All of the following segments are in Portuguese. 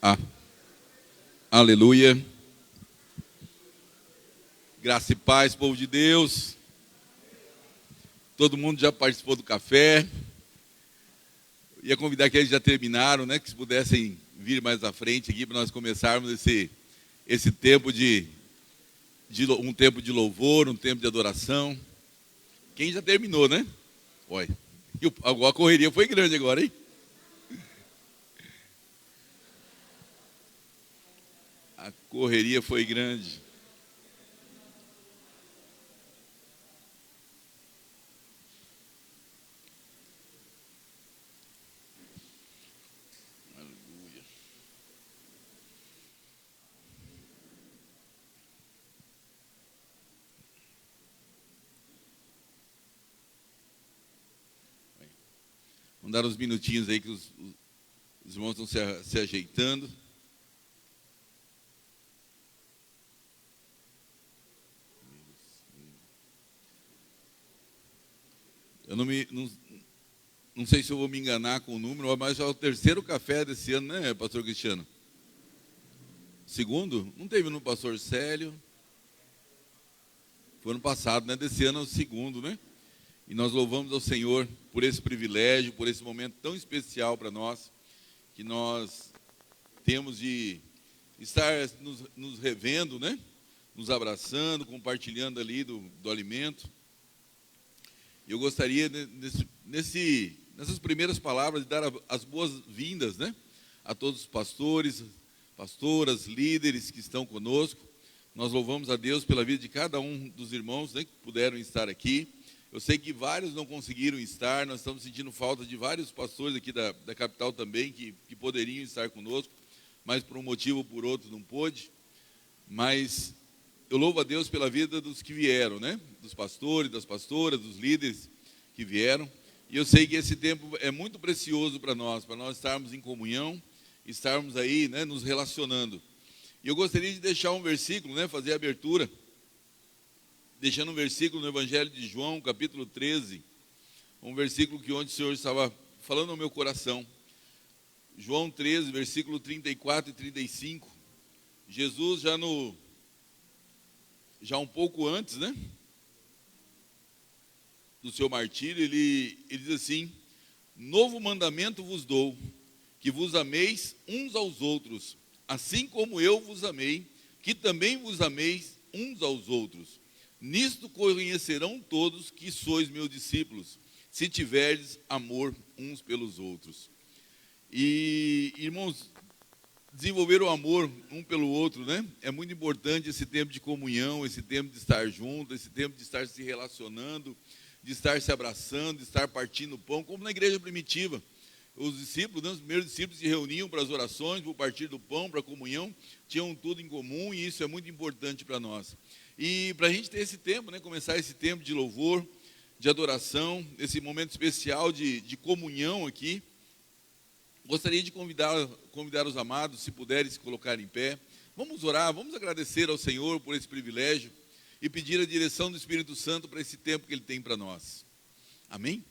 Ah, aleluia. Graça e paz, povo de Deus. Todo mundo já participou do café. Ia convidar que eles já terminaram, né? Que se pudessem vir mais à frente aqui para nós começarmos esse tempo um tempo de louvor, um tempo de adoração. Quem já terminou, né? Olha, a correria foi grande agora, hein? A correria foi grande. Aleluia. Vamos dar uns minutinhos aí que os irmãos estão se ajeitando. Eu não sei se eu vou me enganar com o número, mas é o terceiro café desse ano, né, pastor Cristiano? Segundo? Não teve no pastor Célio? Foi ano passado, né? Desse ano é o segundo, né? E nós louvamos ao Senhor por esse privilégio, por esse momento tão especial para nós, que nós temos de estar nos revendo, né? Nos abraçando, compartilhando ali do alimento. Eu gostaria, nessas primeiras palavras, de dar as boas-vindas, né, a todos os pastores, pastoras, líderes que estão conosco. Nós louvamos a Deus pela vida de cada um dos irmãos, né, que puderam estar aqui. Eu sei que vários não conseguiram estar, nós estamos sentindo falta de vários pastores aqui da capital também, que poderiam estar conosco, mas por um motivo ou por outro não pôde. Mas eu louvo a Deus pela vida dos que vieram, né? Dos pastores, das pastoras, dos líderes que vieram. E eu sei que esse tempo é muito precioso para nós estarmos em comunhão, estarmos aí, né, nos relacionando. E eu gostaria de deixar um versículo, né, fazer a abertura, deixando um versículo no Evangelho de João, capítulo 13, um versículo que ontem o Senhor estava falando ao meu coração. João 13, versículo 34 e 35. Jesus já um pouco antes, né, do seu martírio, ele diz assim: novo mandamento vos dou, que vos ameis uns aos outros, assim como eu vos amei, que também vos ameis uns aos outros. Nisto conhecerão todos que sois meus discípulos, se tiverdes amor uns pelos outros. E, irmãos, desenvolver o amor um pelo outro, né? É muito importante esse tempo de comunhão, esse tempo de estar junto, esse tempo de estar se relacionando, de estar se abraçando, de estar partindo o pão, como na igreja primitiva. Os discípulos, né, os primeiros discípulos se reuniam para as orações, para o partir do pão, para a comunhão, tinham tudo em comum, e isso é muito importante para nós. E para a gente ter esse tempo, né, começar esse tempo de louvor, de adoração, esse momento especial de comunhão aqui, gostaria de convidar os amados, se puderem se colocar em pé. Vamos orar, vamos agradecer ao Senhor por esse privilégio e pedir a direção do Espírito Santo para esse tempo que Ele tem para nós. Amém?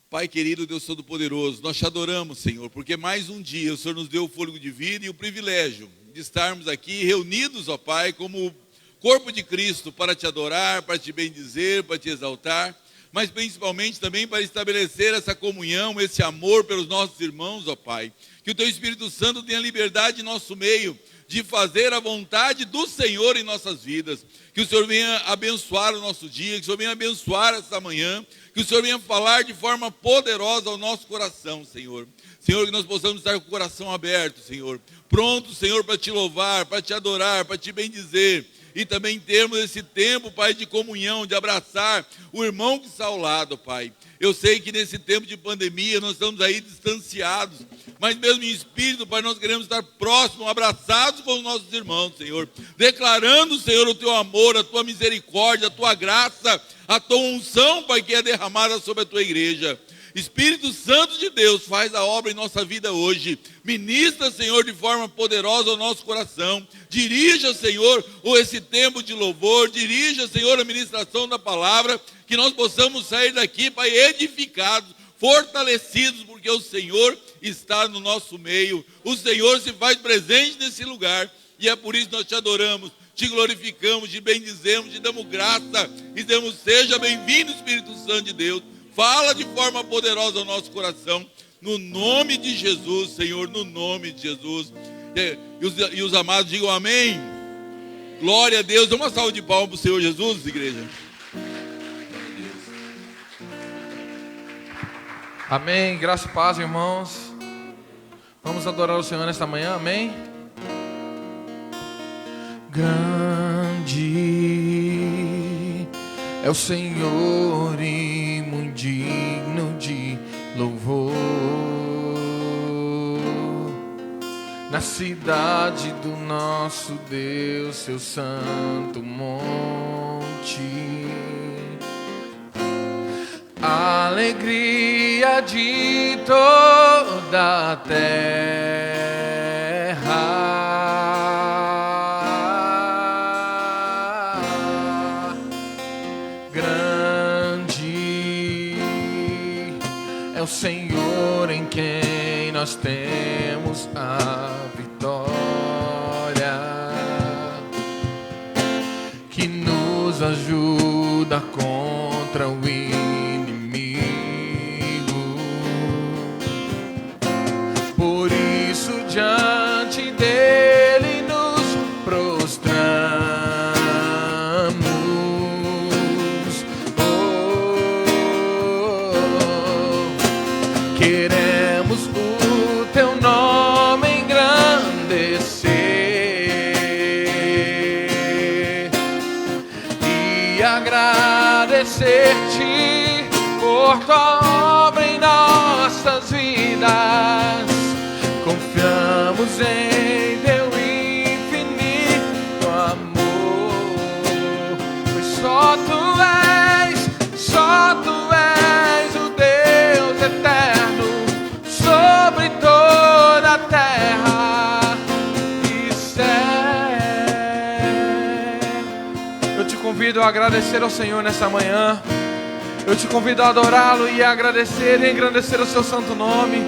Pai querido, Deus Todo-Poderoso, nós te adoramos, Senhor, porque mais um dia o Senhor nos deu o fôlego de vida e o privilégio de estarmos aqui reunidos, ó Pai, como corpo de Cristo, para te adorar, para te bendizer, para te exaltar, mas principalmente também para estabelecer essa comunhão, esse amor pelos nossos irmãos, ó Pai. Que o Teu Espírito Santo tenha liberdade em nosso meio, de fazer a vontade do Senhor em nossas vidas. Que o Senhor venha abençoar o nosso dia, que o Senhor venha abençoar essa manhã, que o Senhor venha falar de forma poderosa ao nosso coração, Senhor. Senhor, que nós possamos estar com o coração aberto, Senhor. Pronto, Senhor, para te louvar, para te adorar, para te bendizer. E também termos esse tempo, Pai, de comunhão, de abraçar o irmão que está ao lado, Pai. Eu sei que nesse tempo de pandemia nós estamos aí distanciados, mas mesmo em espírito, Pai, nós queremos estar próximos, abraçados com os nossos irmãos, Senhor. Declarando, Senhor, o Teu amor, a Tua misericórdia, a Tua graça, a Tua unção, Pai, que é derramada sobre a Tua igreja. Espírito Santo de Deus, faz a obra em nossa vida hoje. Ministra, Senhor, de forma poderosa ao nosso coração. Dirija, Senhor, esse tempo de louvor. Dirija, Senhor, a ministração da palavra. Que nós possamos sair daqui, Pai, edificados, fortalecidos, porque o Senhor está no nosso meio. O Senhor se faz presente nesse lugar. E é por isso que nós te adoramos, te glorificamos, te bendizemos, te damos graça. E dizemos, seja bem-vindo, Espírito Santo de Deus. Fala de forma poderosa ao nosso coração. No nome de Jesus, Senhor, no nome de Jesus. E os amados digam amém. Glória a Deus. Dê uma salva de palmas para o Senhor Jesus, igreja. Amém. Graça e paz, irmãos. Vamos adorar o Senhor nesta manhã. Amém. Grande é o Senhor e muito digno de louvor. Na cidade do nosso Deus, seu santo monte, alegria de toda a terra. Grande é o Senhor em quem nós temos a vitória, que nos ajuda contra o inimigo. Por isso diante dele nos prostramos. Queremos o teu nome engrandecer e agradecer-te por tua obra em nossas vidas. Confiamos em teu infinito amor, pois só tu és o Deus eterno sobre toda a terra e céu. Eu te convido a agradecer ao Senhor nessa manhã. Eu te convido a adorá-lo e a agradecer e engrandecer o seu santo nome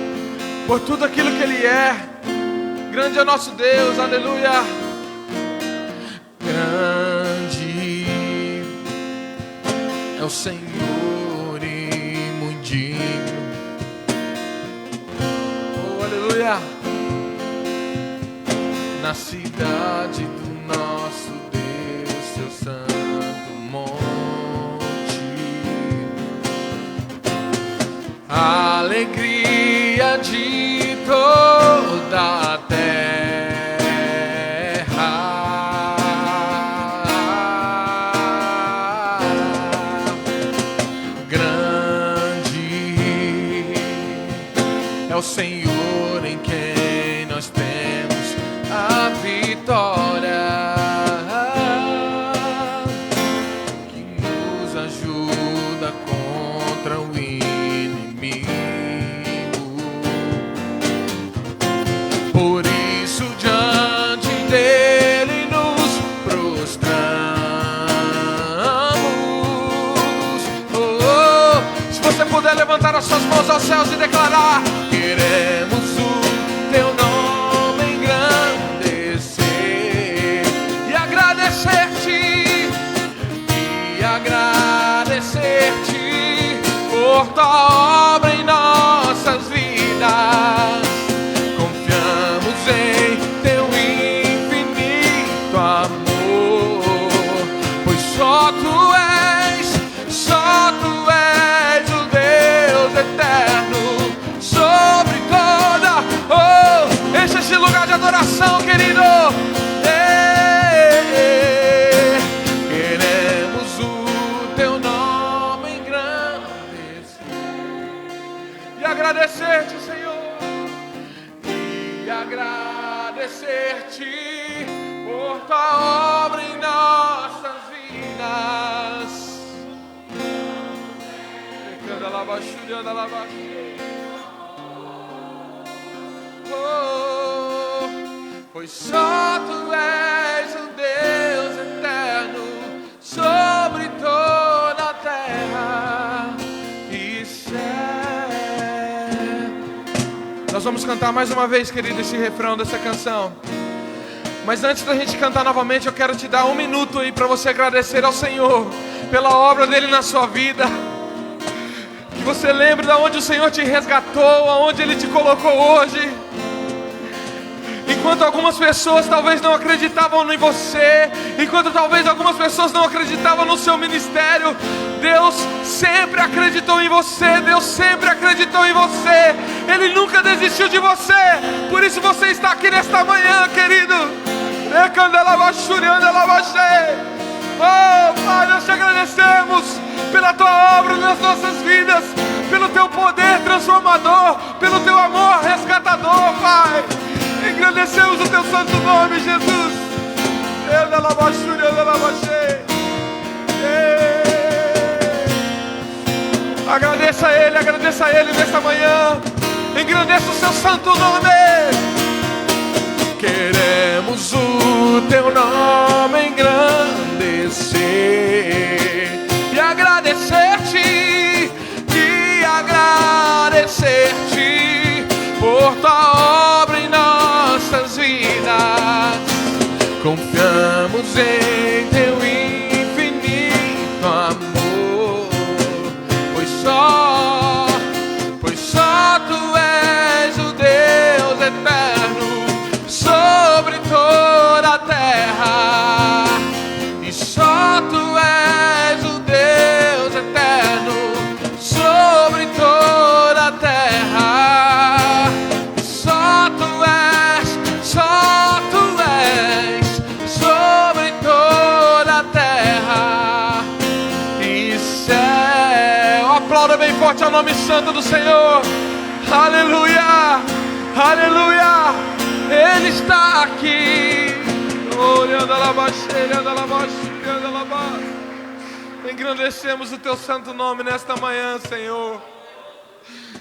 por tudo aquilo que ele é. Grande é o nosso Deus, aleluia. Grande é o Senhor e muito digno. Oh, aleluia. Na cidade do nosso Deus, seu santo monte, alegria de toda a terra. Grande é o Senhor em quem nós temos a vitória, que nos ajuda contra o inimigo. Por isso diante dele nos prostramos. Se você puder levantar as suas mãos aos céus e declarar: queremos o teu nome engrandecer e agradecer-te por tua obra em nossas vidas. Confiamos em teu infinito amor, pois só tu és o Deus eterno sobre toda. Oh, enche esse lugar de adoração, querido. Queremos o teu nome engrandecer e agradecer-te, Senhor, e agradecer-te por tua obra em nossas vidas. Oh, pois só tu és o Deus eterno sobre toda a terra e céu. Nós vamos cantar mais uma vez, querido, esse refrão dessa canção. Mas antes da gente cantar novamente, eu quero te dar 1 minuto aí para você agradecer ao Senhor pela obra dele na sua vida. Que você lembre de onde o Senhor te resgatou, aonde Ele te colocou hoje. Enquanto algumas pessoas talvez não acreditavam em você, enquanto talvez algumas pessoas não acreditavam no seu ministério, Deus sempre acreditou em você, Deus sempre acreditou em você. Ele nunca desistiu de você. Por isso você está aqui nesta manhã, querido. Oh Pai, nós te agradecemos pela tua obra nas nossas vidas, pelo teu poder transformador, pelo teu amor resgatador, Pai. Engrandecemos o teu santo nome, Jesus. Agradeça a Ele nesta manhã. Engrandeça o seu santo nome. Queremos o teu nome engrandecer e agradecer-te por tua obra em nossas vidas. Confiamos em teu infinito amor, pois só tu és o Deus eterno sobre toda a terra, e só tu és o Deus eterno sobre toda a terra. Só tu és sobre toda a terra e céu. Aplauda bem forte ao nome santo do Senhor. Aleluia, aleluia. Ele está aqui. Engrandecemos o teu santo nome nesta manhã, Senhor.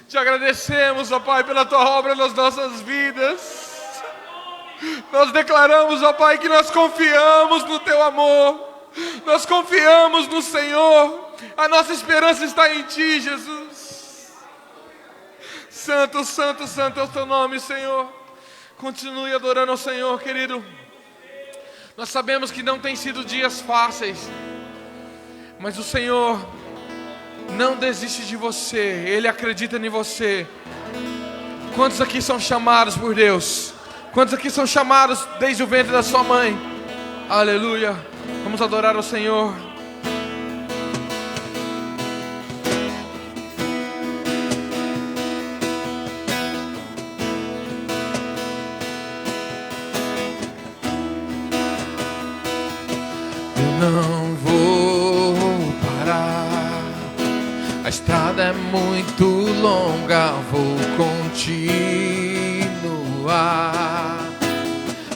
Te agradecemos, ó Pai, pela tua obra nas nossas vidas. Nós declaramos, ó Pai, que nós confiamos no teu amor. Nós confiamos no Senhor. A nossa esperança está em ti, Jesus. Santo, santo, santo é o teu nome, Senhor. Continue adorando ao Senhor, querido. Nós sabemos que não tem sido dias fáceis, mas o Senhor não desiste de você. Ele acredita em você. Quantos aqui são chamados por Deus? Quantos aqui são chamados desde o ventre da sua mãe? Aleluia. Vamos adorar ao Senhor. Não vou parar, a estrada é muito longa, vou continuar.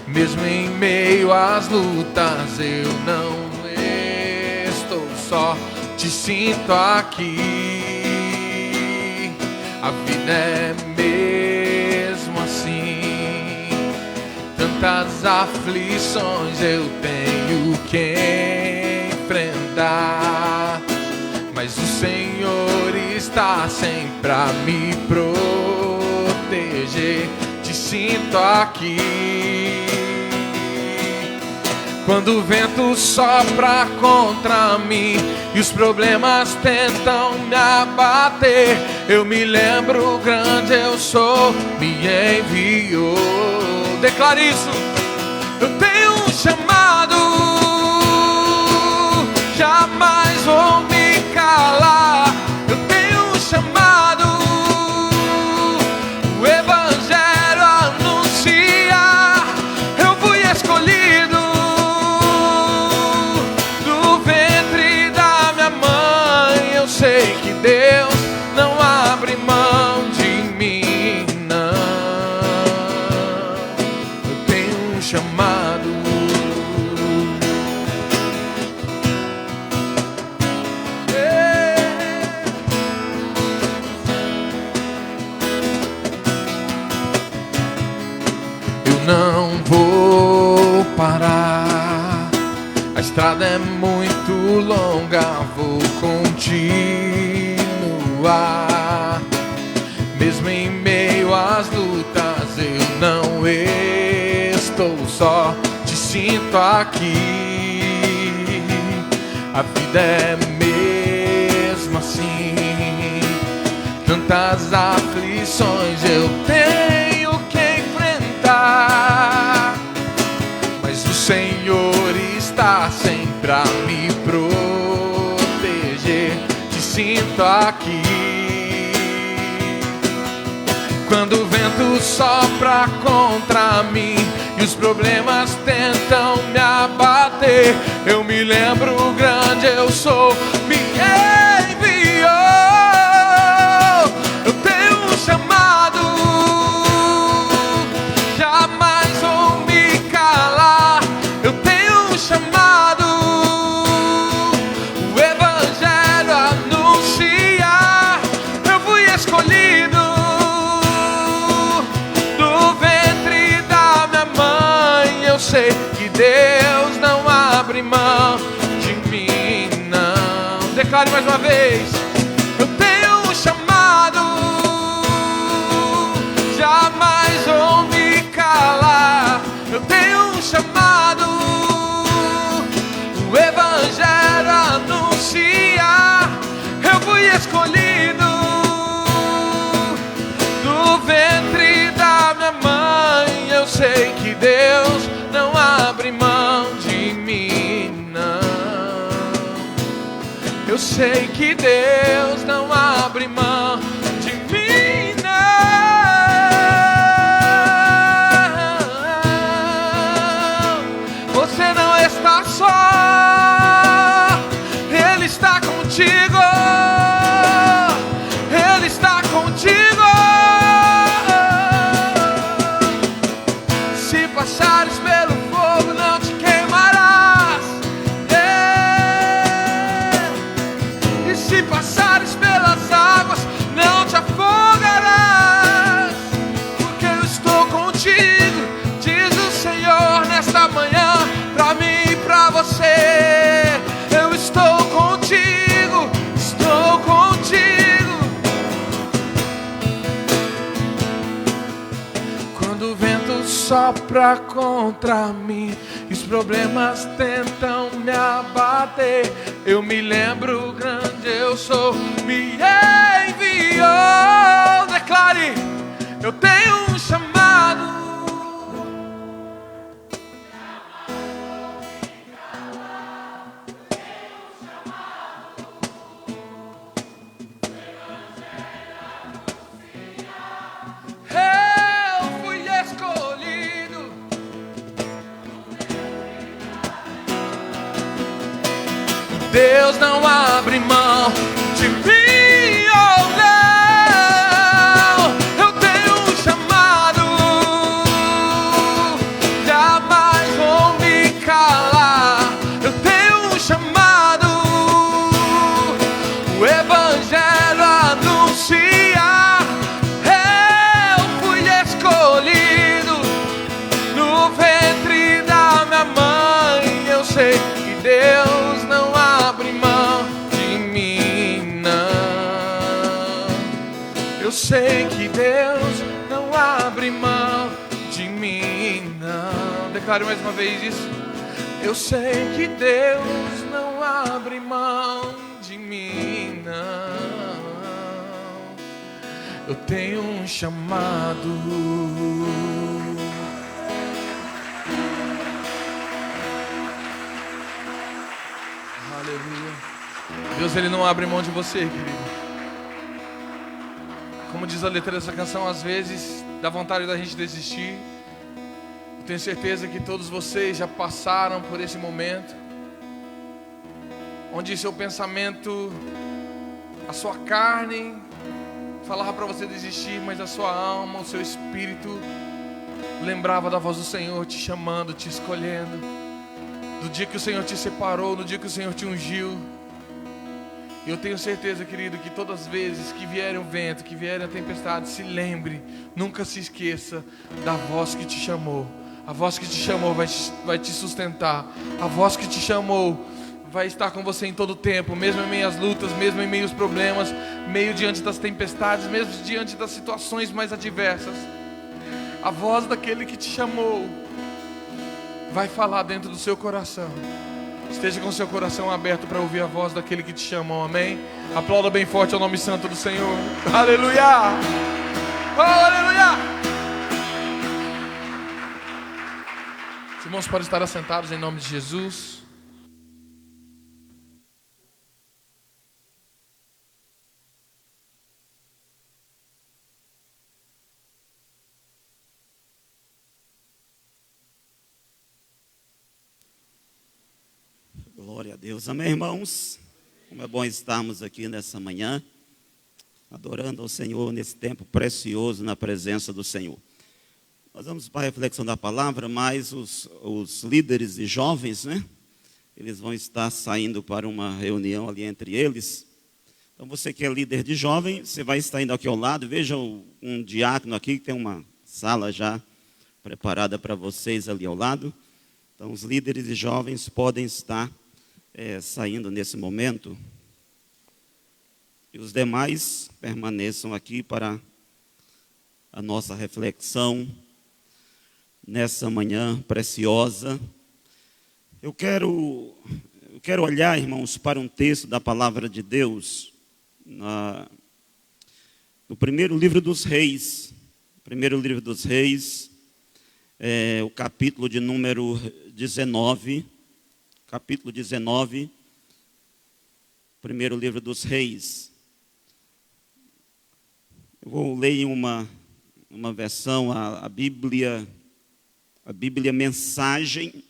Mesmo em meio às lutas, eu não estou só, te sinto aqui. A vida é mesmo assim, tantas aflições eu tenho que enfrentar, mas o Senhor está sempre a me proteger. Te sinto aqui. Quando o vento sopra contra mim e os problemas tentam me abater, eu me lembro, grande eu sou, me enviou. Declare isso. Eu tenho um chamado, jamais vou me calar. Eu tenho um chamado, o Evangelho anunciar. Eu fui escolhido do ventre da minha mãe. Eu sei que Deus não abre mão de mim, não. Eu tenho um chamado. Não vou parar, a estrada é muito longa, vou continuar. Mesmo em meio às lutas, não estou só, te sinto aqui. A vida é mesmo assim, tantas aflições eu tenho que enfrentar, mas o Senhor está sempre a me proteger. Te sinto aqui. Quando o vento sopra contra mim e os problemas tentam me abater, eu me lembro o grande eu sou, me enviou. Eu tenho um chamado, jamais vou me calar. Eu tenho um chamado, o evangelho anunciar. Eu fui escolhido do ventre da minha mãe. Eu sei que Deus não abre mão de mim, não. Declare mais uma vez. Eu tenho um chamado, jamais vou me calar. Eu tenho um chamado, o evangelho anunciar. Eu fui escolhido do ventre da minha mãe. Eu sei que Deus não abre mão de mim, não. Eu sei que Deus não abre mão de mim, não. Você não está só, Ele está contigo. Ele está contigo. Se passares pelo fogo, não te queimarás. E se passares pelas águas, não te afogarás. Porque eu estou contigo, diz o Senhor nesta manhã, pra mim e pra você. Eu estou contigo, estou contigo. Quando o vento sopra contra mim e os problemas tentam me abater, eu me lembro grande eu sou, me enviou. Declare, eu tenho um chamado. Eu fui escolhido. Deus não abre mão de mim, oh não. Eu tenho um chamado, jamais vou me calar. Eu tenho um chamado, o evangelho anunciar. Eu fui escolhido no ventre da minha mãe. Eu sei que Deus não abre mão de mim, não. Eu sei que Deus não abre mão de mim, não. Declare mais uma vez isso. Eu sei que Deus não abre mão de mim, não. Eu tenho um chamado. Aleluia. Deus, Ele não abre mão de você, querido. Como diz a letra dessa canção, às vezes dá vontade da gente desistir. Eu tenho certeza que todos vocês já passaram por esse momento, onde seu pensamento, a sua carne falava para você desistir, mas a sua alma, o seu espírito lembrava da voz do Senhor te chamando, te escolhendo, do dia que o Senhor te separou, no dia que o Senhor te ungiu. E eu tenho certeza, querido, que todas as vezes que vier o vento, que vier a tempestade, se lembre, nunca se esqueça da voz que te chamou. A voz que te chamou vai te sustentar. A voz que te chamou vai estar com você em todo o tempo, mesmo em meio às lutas, mesmo em meio aos problemas, meio diante das tempestades, mesmo diante das situações mais adversas. A voz daquele que te chamou vai falar dentro do seu coração. Esteja com seu coração aberto para ouvir a voz daquele que te chamou, amém? Aplauda bem forte o nome santo do Senhor. Aleluia! Oh, aleluia! Os irmãos podem estar assentados em nome de Jesus. Glória a Deus, amém, irmãos? Como é bom estarmos aqui nessa manhã, adorando ao Senhor nesse tempo precioso na presença do Senhor. Nós vamos para a reflexão da palavra, mas os líderes e jovens, né? Eles vão estar saindo para uma reunião ali entre eles. Então você que é líder de jovem, você vai estar indo aqui ao lado, veja um diácono aqui que tem uma sala já preparada para vocês ali ao lado. Então os líderes e jovens podem estar saindo nesse momento, e os demais permaneçam aqui para a nossa reflexão nessa manhã preciosa. Eu quero olhar, irmãos, para um texto da palavra de Deus no primeiro livro dos Reis. Primeiro livro dos Reis, o capítulo de número 19. Capítulo 19, primeiro livro dos Reis. Eu vou ler uma versão, a Bíblia Mensagem.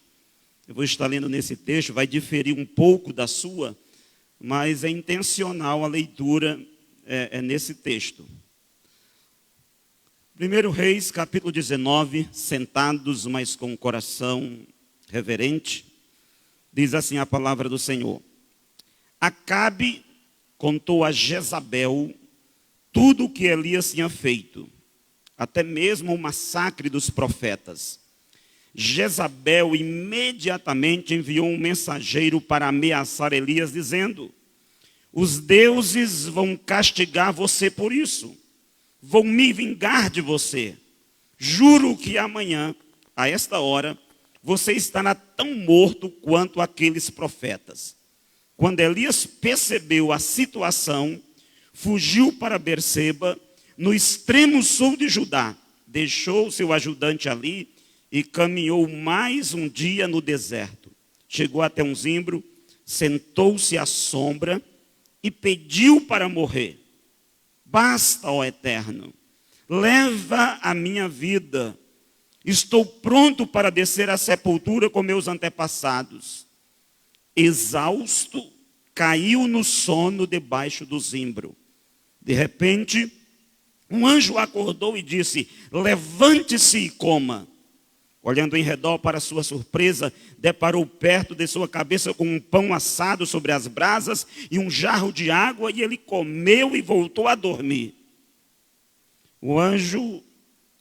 Eu vou estar lendo nesse texto, vai diferir um pouco da sua, mas é intencional a leitura nesse texto. Primeiro Reis, capítulo 19, sentados, mas com o coração reverente. Diz assim a palavra do Senhor: Acabe contou a Jezabel tudo o que Elias tinha feito, até mesmo o massacre dos profetas. Jezabel imediatamente enviou um mensageiro para ameaçar Elias, dizendo: os deuses vão castigar você por isso, vão me vingar de você. Juro que amanhã, a esta hora, você estará tão morto quanto aqueles profetas. Quando Elias percebeu a situação, fugiu para Berseba, no extremo sul de Judá. Deixou seu ajudante ali e caminhou mais um dia no deserto. Chegou até um zimbro, sentou-se à sombra e pediu para morrer. Basta, ó Eterno, leva a minha vida. Estou pronto para descer à sepultura com meus antepassados. Exausto, caiu no sono debaixo do zimbro. De repente, um anjo acordou e disse: levante-se e coma. Olhando em redor, para sua surpresa, deparou perto de sua cabeça com um pão assado sobre as brasas e um jarro de água, e ele comeu e voltou a dormir. O anjo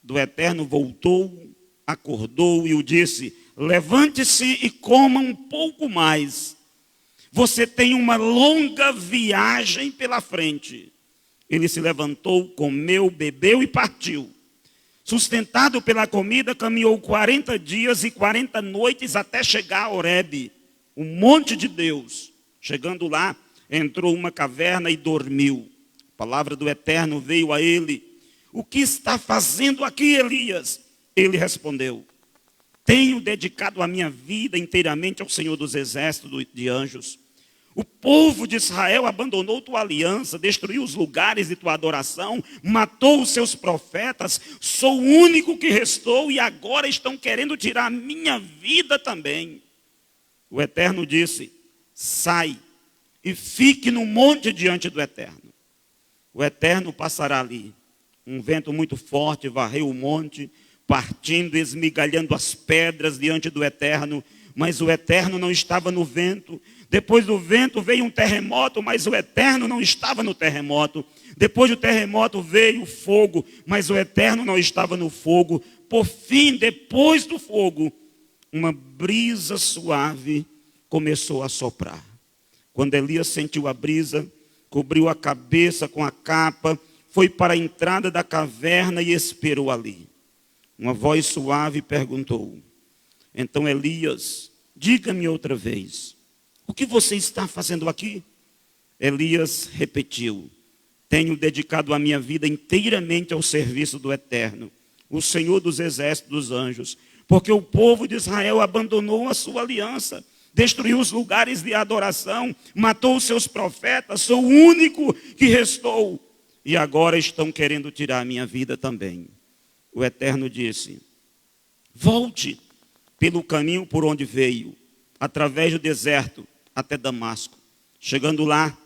do Eterno voltou, acordou e o disse: levante-se e coma um pouco mais. Você tem uma longa viagem pela frente. Ele se levantou, comeu, bebeu e partiu. Sustentado pela comida, caminhou 40 dias e 40 noites até chegar a Horebe, o monte de Deus. Chegando lá, entrou uma caverna e dormiu. A palavra do Eterno veio a ele: o que está fazendo aqui, Elias? Ele respondeu: tenho dedicado a minha vida inteiramente ao Senhor dos exércitos de anjos. O povo de Israel abandonou tua aliança, destruiu os lugares de tua adoração, matou os seus profetas. Sou o único que restou e agora estão querendo tirar a minha vida também. O Eterno disse: sai e fique no monte diante do Eterno. O Eterno passará ali. Um vento muito forte varreu o monte, partindo, esmigalhando as pedras diante do Eterno, mas o Eterno não estava no vento. Depois do vento veio um terremoto, mas o Eterno não estava no terremoto. Depois do terremoto veio o fogo, mas o Eterno não estava no fogo. Por fim, depois do fogo, uma brisa suave começou a soprar. Quando Elias sentiu a brisa, cobriu a cabeça com a capa, foi para a entrada da caverna e esperou ali. Uma voz suave perguntou. Então Elias, diga-me outra vez, o que você está fazendo aqui? Elias repetiu, tenho dedicado a minha vida inteiramente ao serviço do Eterno, o Senhor dos exércitos dos anjos, porque o povo de Israel abandonou a sua aliança, destruiu os lugares de adoração, matou os seus profetas, sou o único que restou, e agora estão querendo tirar a minha vida também. O Eterno disse, volte pelo caminho por onde veio, através do deserto até Damasco. Chegando lá,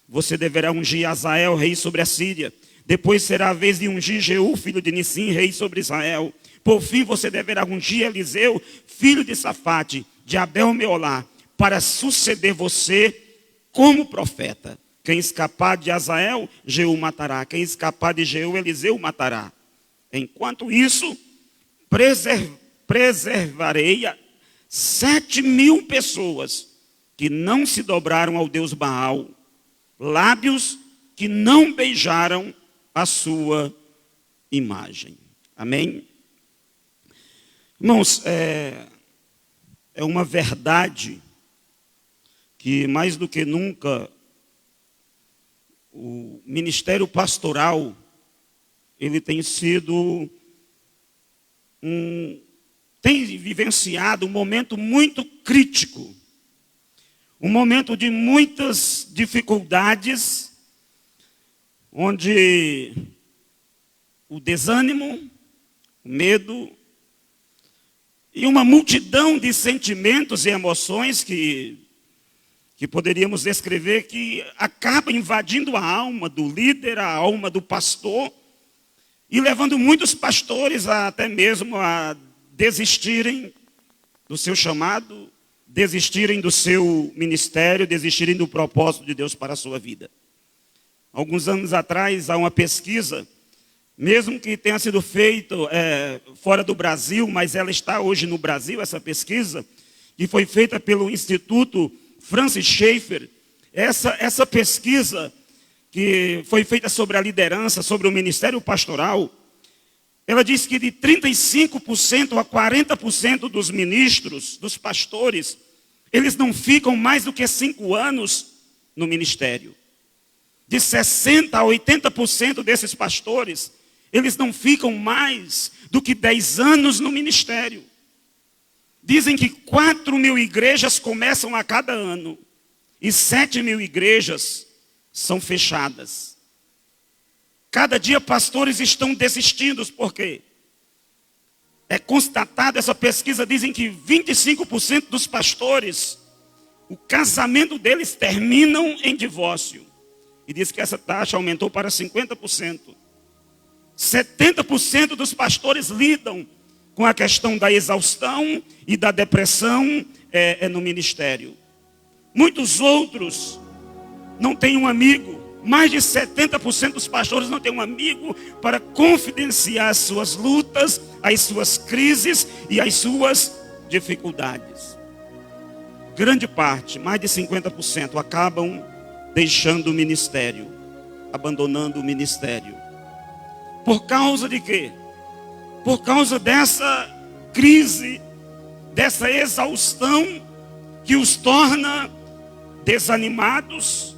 você deverá ungir Azael, rei sobre a Síria. Depois será a vez de ungir Jeú, filho de Nissim, rei sobre Israel. Por fim, você deverá ungir Eliseu, filho de Safate, de Abel-Meolá, para suceder você como profeta. Quem escapar de Azael, Jeú matará. Quem escapar de Jeú, Eliseu matará. Enquanto isso, preservarei 7.000 pessoas que não se dobraram ao Deus Baal, lábios que não beijaram a sua imagem. Amém? Irmãos, é uma verdade que mais do que nunca o ministério pastoral ele tem sido tem vivenciado um momento muito crítico, um momento de muitas dificuldades, onde o desânimo, o medo e uma multidão de sentimentos e emoções que poderíamos descrever que acaba invadindo a alma do líder, a alma do pastor, e levando muitos pastores até mesmo a desistirem do seu chamado, desistirem do seu ministério, desistirem do propósito de Deus para a sua vida. Alguns anos atrás, há uma pesquisa, mesmo que tenha sido feita fora do Brasil, mas ela está hoje no Brasil, essa pesquisa, que foi feita pelo Instituto Francis Schaeffer. Essa pesquisa que foi feita sobre a liderança, sobre o ministério pastoral, ela diz que de 35% a 40% dos ministros, dos pastores, eles não ficam mais do que 5 anos no ministério. De 60% a 80% desses pastores, eles não ficam mais do que 10 anos no ministério. Dizem que 4.000 igrejas começam a cada ano e 7.000 igrejas são fechadas. Cada dia pastores estão desistindo, por quê? É constatado, essa pesquisa dizem que 25% dos pastores, o casamento deles terminam em divórcio. E diz que essa taxa aumentou para 50%. 70% dos pastores lidam com a questão da exaustão e da depressão no ministério. Muitos outros não têm um amigo. Mais de 70% dos pastores não têm um amigo para confidenciar as suas lutas, as suas crises e as suas dificuldades. Grande parte, mais de 50%, acabam deixando o ministério, abandonando o ministério. Por causa de quê? Por causa dessa crise, dessa exaustão que os torna desanimados,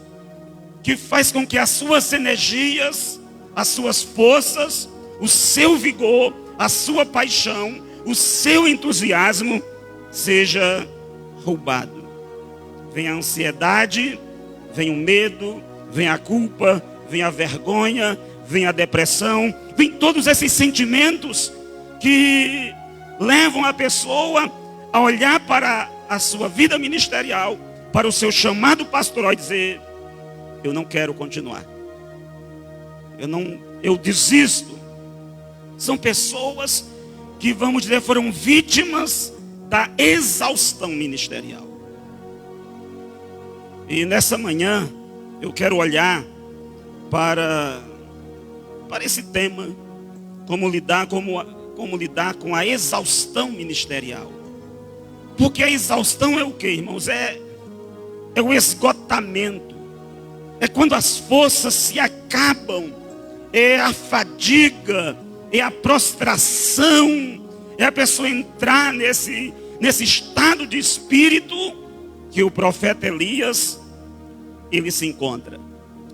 que faz com que as suas energias, as suas forças, o seu vigor, a sua paixão, o seu entusiasmo seja roubado. Vem a ansiedade, vem o medo, vem a culpa, vem a vergonha, vem a depressão, vem todos esses sentimentos que levam a pessoa a olhar para a sua vida ministerial, para o seu chamado pastoral e dizer: eu não quero continuar. Eu desisto. São pessoas que, vamos dizer, foram vítimas da exaustão ministerial. E nessa manhã eu quero olhar para esse tema, como lidar com a exaustão ministerial. Porque a exaustão é o que, irmãos? É o esgotamento. É quando as forças se acabam, é a fadiga, é a prostração, é a pessoa entrar nesse estado de espírito que o profeta Elias, ele se encontra.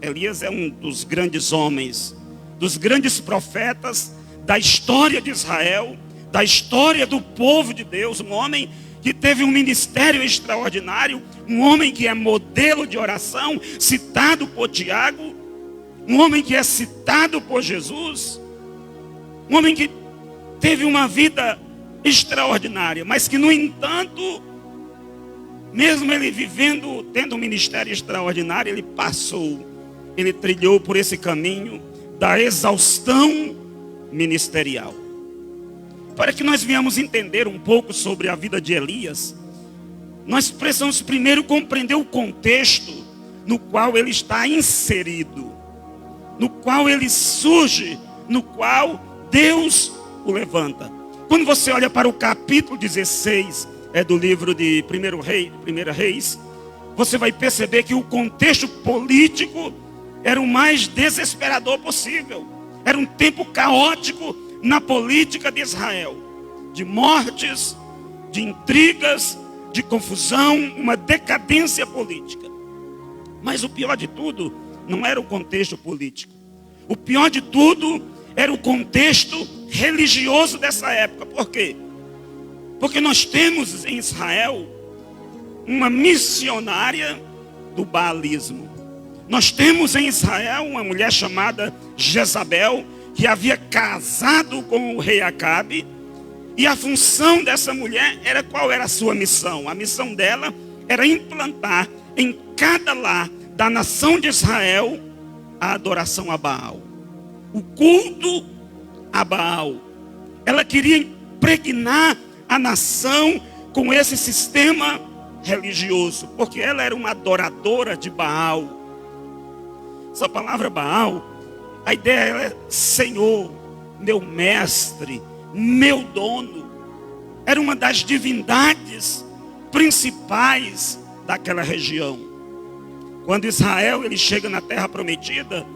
Elias é um dos grandes homens, dos grandes profetas da história de Israel, da história do povo de Deus, um homem que teve um ministério extraordinário, um homem que é modelo de oração, citado por Tiago, um homem que é citado por Jesus, um homem que teve uma vida extraordinária, mas que, no entanto, mesmo ele vivendo, tendo um ministério extraordinário, ele trilhou por esse caminho da exaustão ministerial. Para que nós venhamos entender um pouco sobre a vida de Elias, nós precisamos primeiro compreender o contexto no qual ele está inserido, no qual ele surge, no qual Deus o levanta. Quando você olha para o capítulo 16 do livro de 1 Reis, você vai perceber que o contexto político era o mais desesperador possível. Era um tempo caótico na política de Israel, de mortes, de intrigas, de confusão, uma decadência política. Mas o pior de tudo não era o contexto político. O pior de tudo era o contexto religioso dessa época. Por quê? Porque nós temos em Israel uma missionária do baalismo. Nós temos em Israel uma mulher chamada Jezabel, que havia casado com o rei Acabe. E a função dessa mulher era, qual era a sua missão? A missão dela era implantar em cada lar da nação de Israel a adoração a Baal, o culto a Baal. Ela queria impregnar a nação com esse sistema religioso, porque ela era uma adoradora de Baal. Essa palavra Baal, a ideia é Senhor, meu mestre, meu dono. Era uma das divindades principais daquela região. Quando Israel ele chega na terra prometida,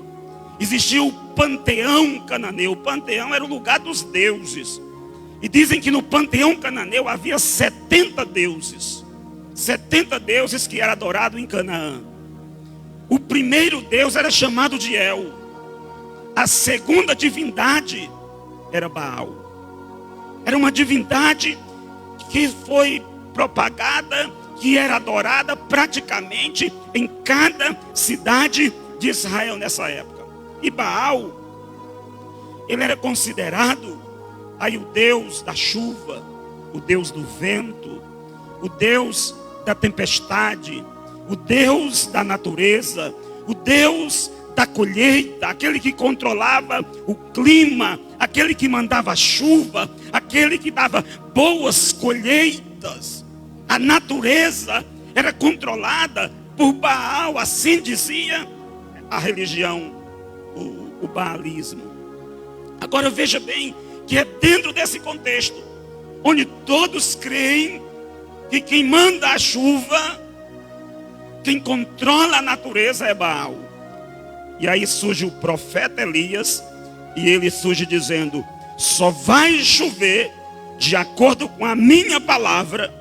existia o panteão cananeu. O panteão era o lugar dos deuses. E dizem que no panteão cananeu havia 70 deuses. 70 deuses que eram adorados em Canaã. O primeiro deus era chamado de El. A segunda divindade era Baal. Era uma divindade que foi propagada, que era adorada praticamente em cada cidade de Israel nessa época. E Baal, ele era considerado aí o deus da chuva, o deus do vento, o deus da tempestade, o deus da natureza, o deus da colheita, aquele que controlava o clima, aquele que mandava chuva, aquele que dava boas colheitas. A natureza era controlada por Baal, assim dizia a religião, o baalismo. Agora veja bem que é dentro desse contexto, onde todos creem que quem manda a chuva, quem controla a natureza é Baal. E aí surge o profeta Elias, e ele surge dizendo: só vai chover de acordo com a minha palavra,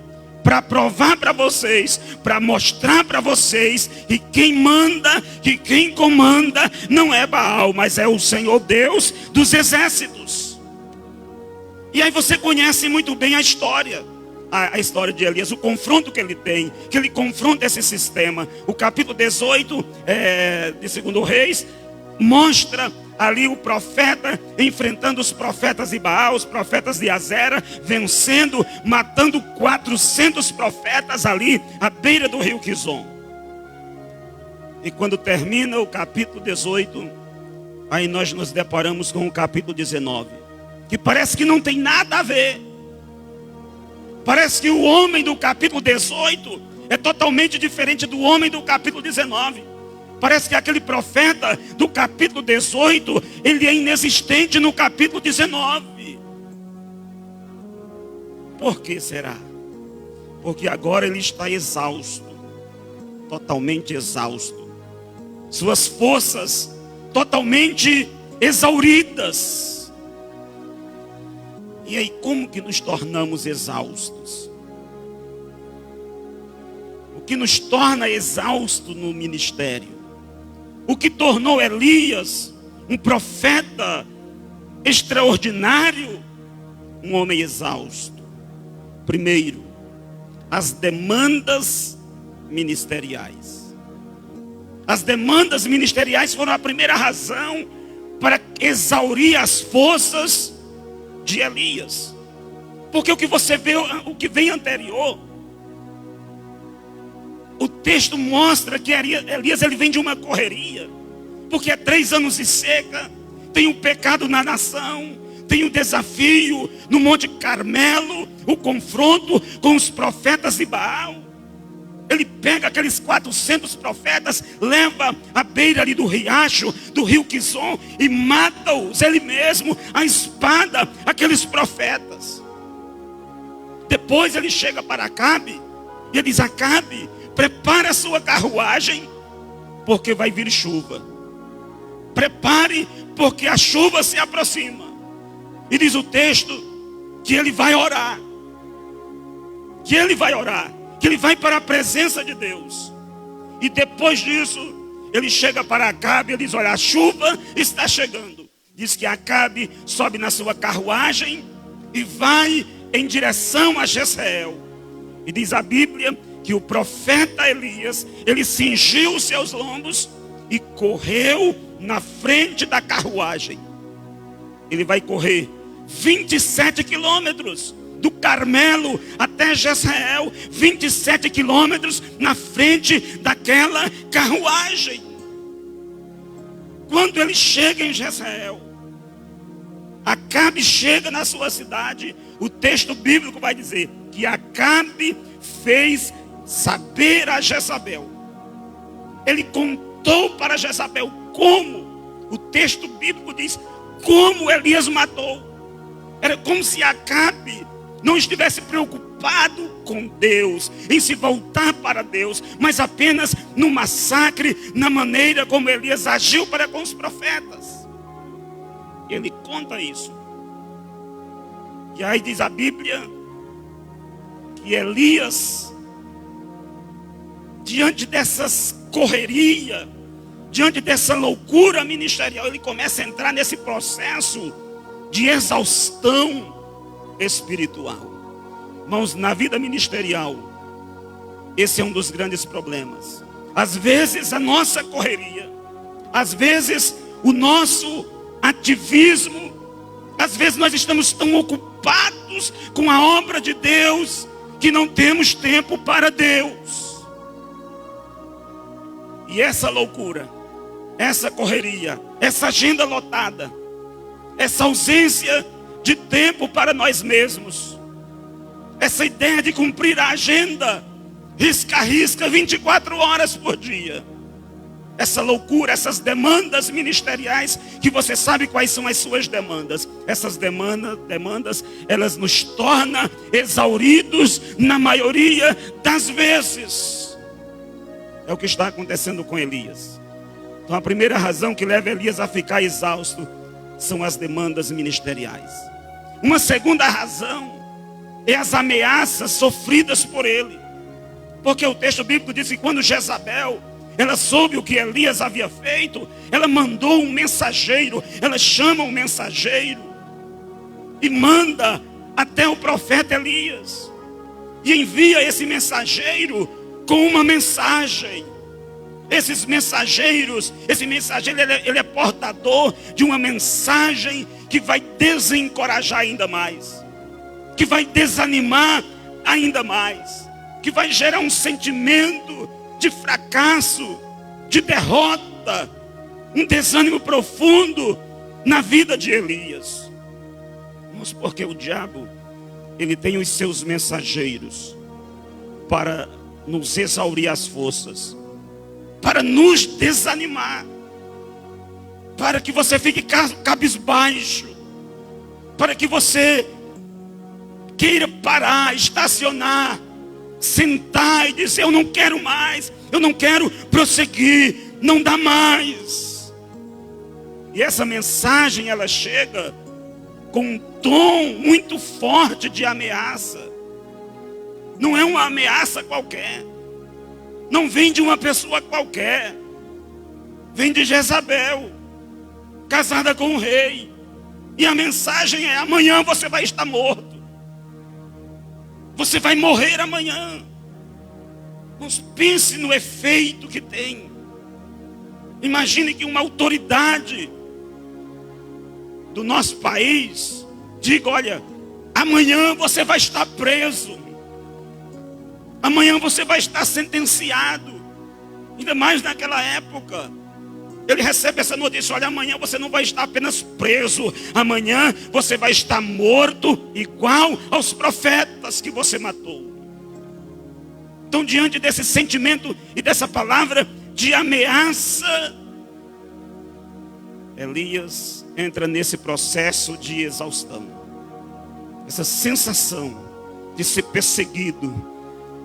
para provar para vocês, para mostrar para vocês que quem manda, que quem comanda não é Baal, mas é o Senhor Deus dos exércitos. E aí você conhece muito bem a história de Elias, o confronto que ele tem, que ele confronta esse sistema. O capítulo 18 de 2 Reis mostra ali o profeta enfrentando os profetas de Baal, os profetas de Azera, vencendo, matando 400 profetas ali à beira do rio Quizon. E quando termina o capítulo 18, aí nós nos deparamos com o capítulo 19, que parece que não tem nada a ver. Parece que o homem do capítulo 18 é totalmente diferente do homem do capítulo 19. Parece que aquele profeta do capítulo 18, ele é inexistente no capítulo 19. Por que será? Porque agora ele está exausto, totalmente exausto. Suas forças totalmente exauridas. E aí, como que nos tornamos exaustos? O que nos torna exausto no ministério? O que tornou Elias um profeta extraordinário, um homem exausto? Primeiro, as demandas ministeriais. As demandas ministeriais foram a primeira razão para exaurir as forças de Elias. Porque o que você vê, o que vem anterior, o texto mostra que Elias ele vem de uma correria. Porque é 3 anos de seca, tem um pecado na nação, tem um desafio no Monte Carmelo, o confronto com os profetas de Baal. Ele pega aqueles 400 profetas, leva à beira ali do riacho, do rio Quizon, e mata-os, ele mesmo, a espada, aqueles profetas. Depois ele chega para Acabe, e ele diz: Acabe, prepare a sua carruagem, porque vai vir chuva. Prepare, porque a chuva se aproxima. E diz o texto que ele vai orar. Que ele vai orar. Que ele vai para a presença de Deus. E depois disso, ele chega para Acabe e diz: olha, a chuva está chegando. Diz que Acabe sobe na sua carruagem e vai em direção a Jezreel. E diz a Bíblia que o profeta Elias, ele cingiu os seus lombos e correu na frente da carruagem. Ele vai correr 27 quilômetros do Carmelo até Jezreel, 27 quilômetros na frente daquela carruagem. Quando ele chega em Jezreel, Acabe chega na sua cidade, o texto bíblico vai dizer que Acabe fez saber a Jezabel. Ele contou para Jezabel como, o texto bíblico diz, como Elias matou. Era como se Acabe não estivesse preocupado com Deus, em se voltar para Deus, mas apenas no massacre, na maneira como Elias agiu para com os profetas. Ele conta isso. E aí diz a Bíblia que Elias, diante dessas correrias, diante dessa loucura ministerial, ele começa a entrar nesse processo de exaustão espiritual. Irmãos, na vida ministerial, esse é um dos grandes problemas. Às vezes a nossa correria, às vezes o nosso ativismo, às vezes nós estamos tão ocupados com a obra de Deus que não temos tempo para Deus. E essa loucura, essa correria, essa agenda lotada, essa ausência de tempo para nós mesmos, essa ideia de cumprir a agenda risca a risca 24 horas por dia, essa loucura, essas demandas ministeriais, que você sabe quais são as suas demandas. Essas demandas, elas nos tornam exauridos na maioria das vezes. É o que está acontecendo com Elias. Então a primeira razão que leva Elias a ficar exausto são as demandas ministeriais. Uma segunda razão é as ameaças sofridas por ele. Porque o texto bíblico diz que quando Jezabel, ela soube o que Elias havia feito, ela mandou um mensageiro, ela chama um mensageiro e manda até o profeta Elias. E envia esse mensageiro com uma mensagem. Esse mensageiro, ele é portador de uma mensagem que vai desencorajar ainda mais, que vai desanimar ainda mais, que vai gerar um sentimento de fracasso, de derrota, um desânimo profundo na vida de Elias. Mas porque o diabo, ele tem os seus mensageiros para nos exaurir as forças, para nos desanimar, para que você fique cabisbaixo, para que você queira parar, estacionar, sentar e dizer: eu não quero mais, eu não quero prosseguir, não dá mais. E essa mensagem, ela chega com um tom muito forte de ameaça. Não é uma ameaça qualquer. Não vem de uma pessoa qualquer. Vem de Jezabel, casada com o rei. E a mensagem é: amanhã você vai estar morto. Você vai morrer amanhã. Mas pense no efeito que tem. Imagine que uma autoridade do nosso país diga: olha, amanhã você vai estar preso. Amanhã você vai estar sentenciado. Ainda mais naquela época. Ele recebe essa notícia: olha, amanhã você não vai estar apenas preso. Amanhã você vai estar morto, igual aos profetas que você matou. Então, diante desse sentimento e dessa palavra de ameaça, Elias entra nesse processo de exaustão. Essa sensação de ser perseguido,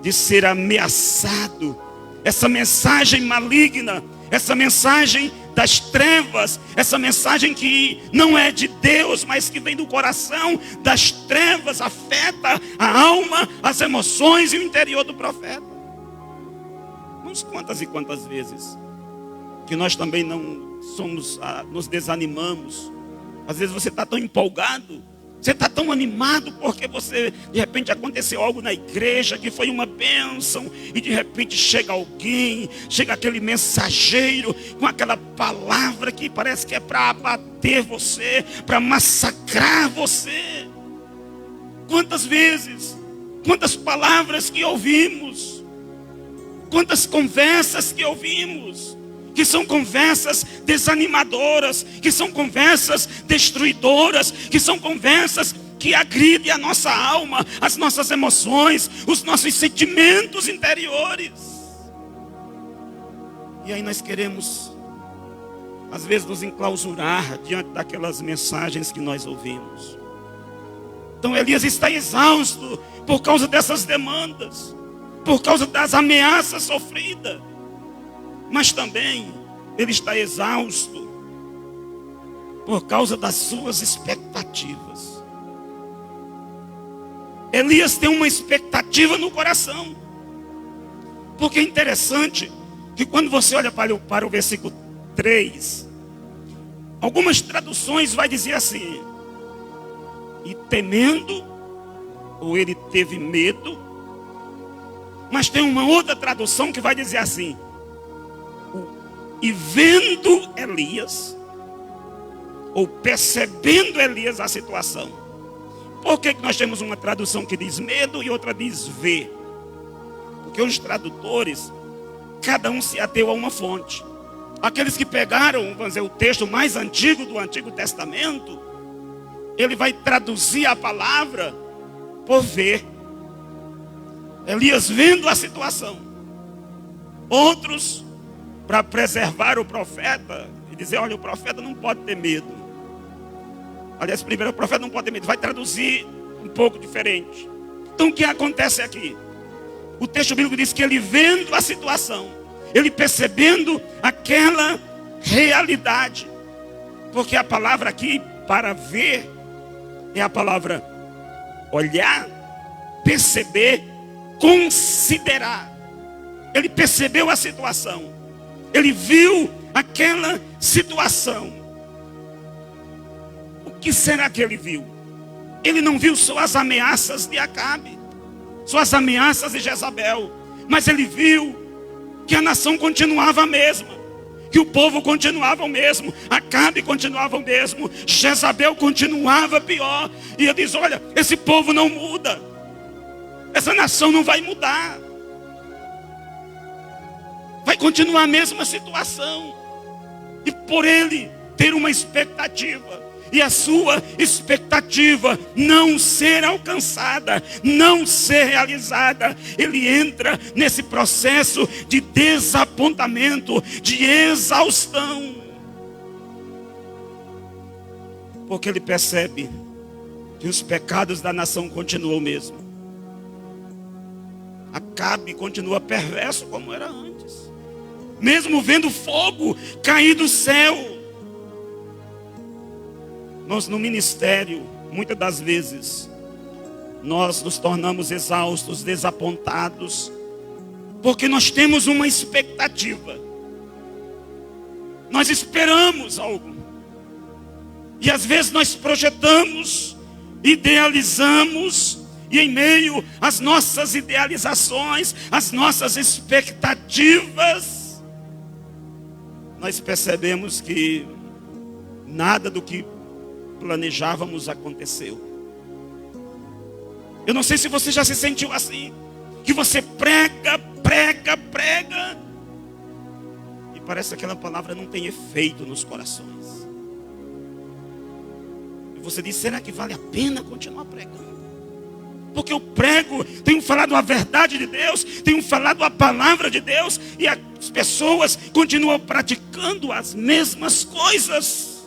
de ser ameaçado, essa mensagem maligna, essa mensagem das trevas, essa mensagem que não é de Deus, mas que vem do coração das trevas, afeta a alma, as emoções e o interior do profeta. Mas quantas e quantas vezes que nós também não somos, nos desanimamos. Às vezes você está tão empolgado, você está tão animado porque de repente aconteceu algo na igreja que foi uma bênção, e de repente chega alguém, chega aquele mensageiro com aquela palavra que parece que é para abater você, para massacrar você. Quantas vezes, quantas palavras que ouvimos, quantas conversas que ouvimos, que são conversas desanimadoras, que são conversas destruidoras, que são conversas que agridem a nossa alma, as nossas emoções, os nossos sentimentos interiores. E aí nós queremos, às vezes, nos enclausurar diante daquelas mensagens que nós ouvimos. Então Elias está exausto por causa dessas demandas, por causa das ameaças sofridas. Mas também ele está exausto por causa das suas expectativas. Elias tem uma expectativa no coração. Porque é interessante que quando você olha para o versículo 3, algumas traduções vai dizer assim: e temendo, ou ele teve medo. Mas tem uma outra tradução que vai dizer assim: e vendo Elias, ou percebendo Elias a situação. Por que nós temos uma tradução que diz medo e outra diz ver? Porque os tradutores, cada um se ateu a uma fonte. Aqueles que pegaram, vamos dizer, o texto mais antigo do Antigo Testamento, ele vai traduzir a palavra por ver. Elias vendo a situação. Outros, para preservar o profeta e dizer: olha, o profeta não pode ter medo. Aliás, primeiro, o profeta não pode ter medo. Vai traduzir um pouco diferente. Então o que acontece aqui? O texto bíblico diz que ele vendo a situação, ele percebendo aquela realidade. Porque a palavra aqui para ver é a palavra olhar, perceber, considerar. Ele percebeu a situação. Ele viu aquela situação. O que será que ele viu? Ele não viu só as ameaças de Acabe, só as ameaças de Jezabel, mas ele viu que a nação continuava a mesma, que o povo continuava o mesmo, Acabe continuava o mesmo, Jezabel continuava pior. E ele diz: olha, esse povo não muda, essa nação não vai mudar, vai continuar a mesma situação. E por ele ter uma expectativa, e a sua expectativa não ser alcançada, não ser realizada, ele entra nesse processo de desapontamento, de exaustão. Porque ele percebe que os pecados da nação continuam o mesmo. Acabe continua perverso como era antes, mesmo vendo fogo cair do céu. Nós no ministério muitas das vezes, nós nos tornamos exaustos, desapontados, porque nós temos uma expectativa. Nós esperamos algo. E às vezes nós projetamos, idealizamos, e em meio às nossas idealizações, às nossas expectativas, nós percebemos que nada do que planejávamos aconteceu. Eu não sei se você já se sentiu assim, que você prega, e parece que aquela palavra não tem efeito nos corações. E você diz, será que vale a pena continuar pregando? Porque eu prego, tenho falado a verdade de Deus, tenho falado a palavra de Deus, e as pessoas continuam praticando as mesmas coisas.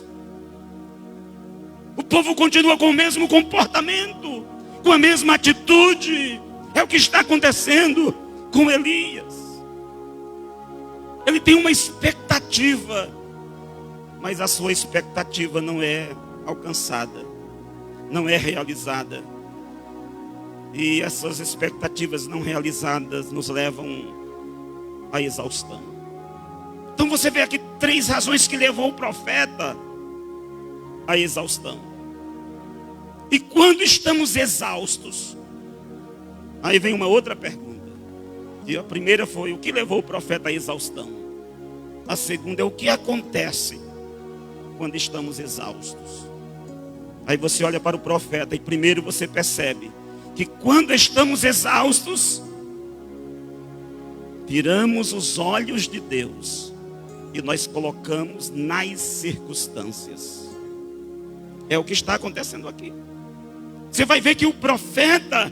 O povo continua com o mesmo comportamento, com a mesma atitude. É o que está acontecendo com Elias. Ele tem uma expectativa, mas a sua expectativa não é alcançada, não é realizada. E essas expectativas não realizadas nos levam à exaustão. Então você vê aqui 3 razões que levou o profeta à exaustão. E quando estamos exaustos, aí vem uma outra pergunta. E a primeira foi, o que levou o profeta à exaustão? A segunda é, o que acontece quando estamos exaustos? Aí você olha para o profeta e primeiro você percebe que quando estamos exaustos, tiramos os olhos de Deus e nós colocamos nas circunstâncias. É o que está acontecendo aqui. Você vai ver que o profeta,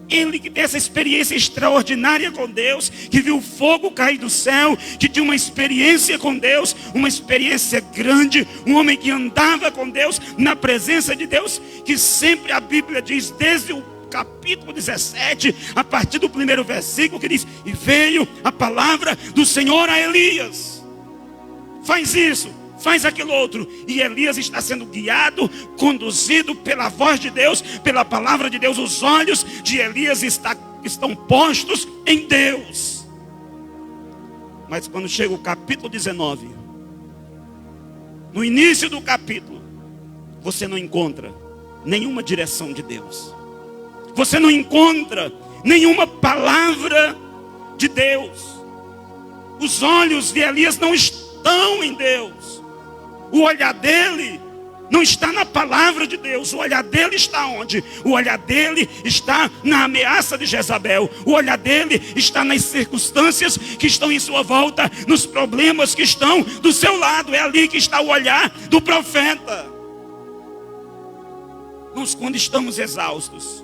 ele que tem essa experiência extraordinária com Deus, que viu o fogo cair do céu, que tinha uma experiência com Deus, uma experiência grande, um homem que andava com Deus, na presença de Deus, que sempre a Bíblia diz, desde o capítulo 17, a partir do primeiro versículo, que diz, e veio a palavra do Senhor a Elias. Faz isso, faz aquilo outro. E Elias está sendo guiado, conduzido pela voz de Deus, pela palavra de Deus. Os olhos de Elias estão postos em Deus. Mas quando chega o capítulo 19, no início do capítulo, você não encontra nenhuma direção de Deus. Você não encontra nenhuma palavra de Deus. Os olhos de Elias não estão em Deus. O olhar dele não está na palavra de Deus. O olhar dele está onde? O olhar dele está na ameaça de Jezabel. O olhar dele está nas circunstâncias que estão em sua volta, nos problemas que estão do seu lado. É ali que está o olhar do profeta. Nós, quando estamos exaustos,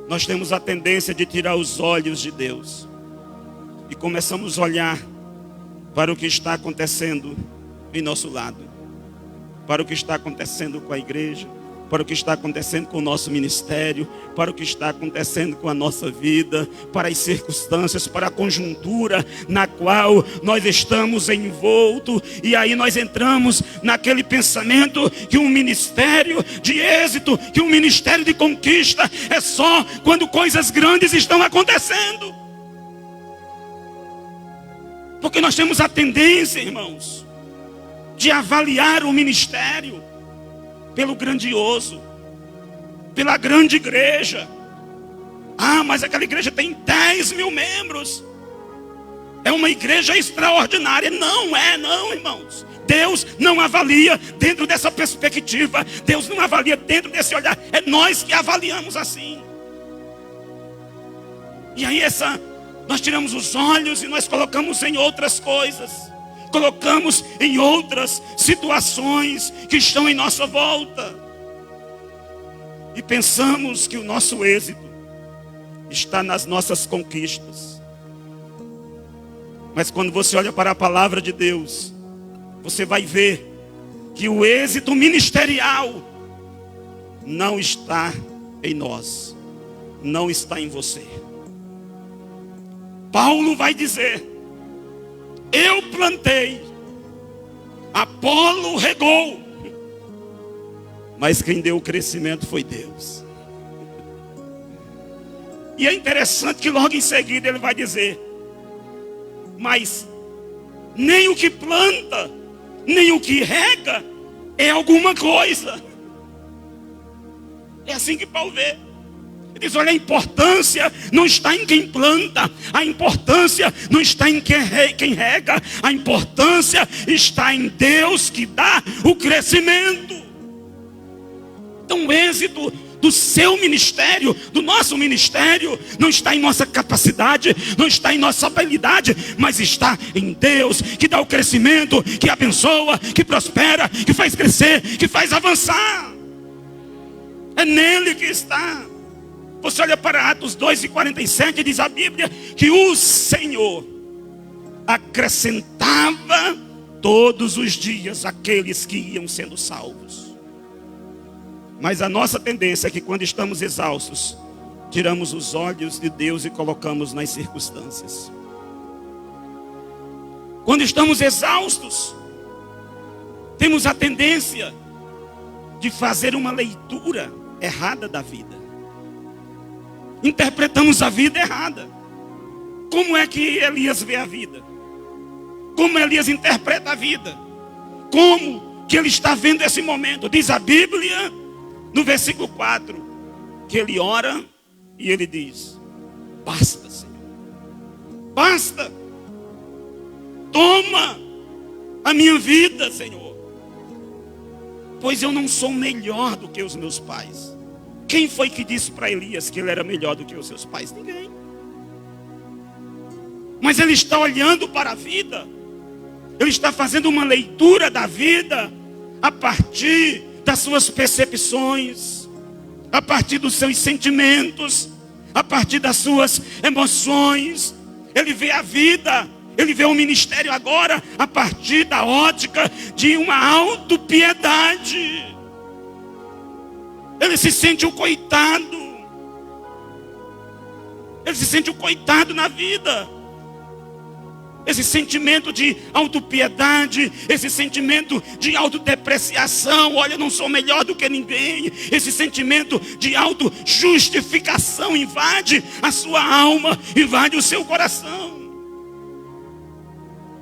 nós temos a tendência de tirar os olhos de Deus e começamos a olhar para o que está acontecendo em nosso lado, para o que está acontecendo com a igreja, para o que está acontecendo com o nosso ministério, para o que está acontecendo com a nossa vida, para as circunstâncias, para a conjuntura na qual nós estamos envoltos. E aí nós entramos naquele pensamento que um ministério de êxito, que um ministério de conquista é só quando coisas grandes estão acontecendo. Porque nós temos a tendência, irmãos, de avaliar o ministério pelo grandioso, pela grande igreja. Ah, mas aquela igreja tem 10 mil membros, é uma igreja extraordinária. Não é, não, irmãos. Deus não avalia dentro dessa perspectiva. Deus não avalia dentro desse olhar. É nós que avaliamos assim. E aí nós tiramos os olhos e nós colocamos em outras coisas, colocamos em outras situações que estão em nossa volta, e pensamos que o nosso êxito está nas nossas conquistas. Mas quando você olha para a palavra de Deus, você vai ver que o êxito ministerial não está em nós, não está em você. Paulo vai dizer: eu plantei, Apolo regou, Mas quem deu o crescimento foi Deus. E é interessante que logo em seguida ele vai dizer: mas nem o que planta, nem o que rega é alguma coisa. É assim que Paulo vê. Ele diz: olha, a importância não está em quem planta, a importância não está em quem rega, a importância está em Deus que dá o crescimento. Então o êxito do seu ministério, do nosso ministério, não está em nossa capacidade, não está em nossa habilidade, mas está em Deus que dá o crescimento, que abençoa, que prospera, que faz crescer, que faz avançar. É nele que está. Você olha para Atos 2:47, diz a Bíblia que o Senhor acrescentava todos os dias aqueles que iam sendo salvos. Mas a nossa tendência é que quando estamos exaustos, tiramos os olhos de Deus e colocamos nas circunstâncias. Quando estamos exaustos, temos a tendência de fazer uma leitura errada da vida. Interpretamos a vida errada. Como é que Elias vê a vida? Como Elias interpreta a vida? Como que ele está vendo esse momento? Diz a Bíblia, no versículo 4, que ele ora e ele diz: basta, Senhor, basta, toma a minha vida, Senhor, pois eu não sou melhor do que os meus pais. Quem foi que disse para Elias que ele era melhor do que os seus pais? Ninguém. Mas ele está olhando para a vida, ele está fazendo uma leitura da vida a partir das suas percepções, a partir dos seus sentimentos, a partir das suas emoções. Ele vê a vida, ele vê o ministério agora a partir da ótica de uma autopiedade. Ele se sente o coitado. Ele se sente o coitado na vida. Esse sentimento de autopiedade, esse sentimento de autodepreciação, olha, eu não sou melhor do que ninguém. Esse sentimento de autojustificação invade a sua alma, invade o seu coração.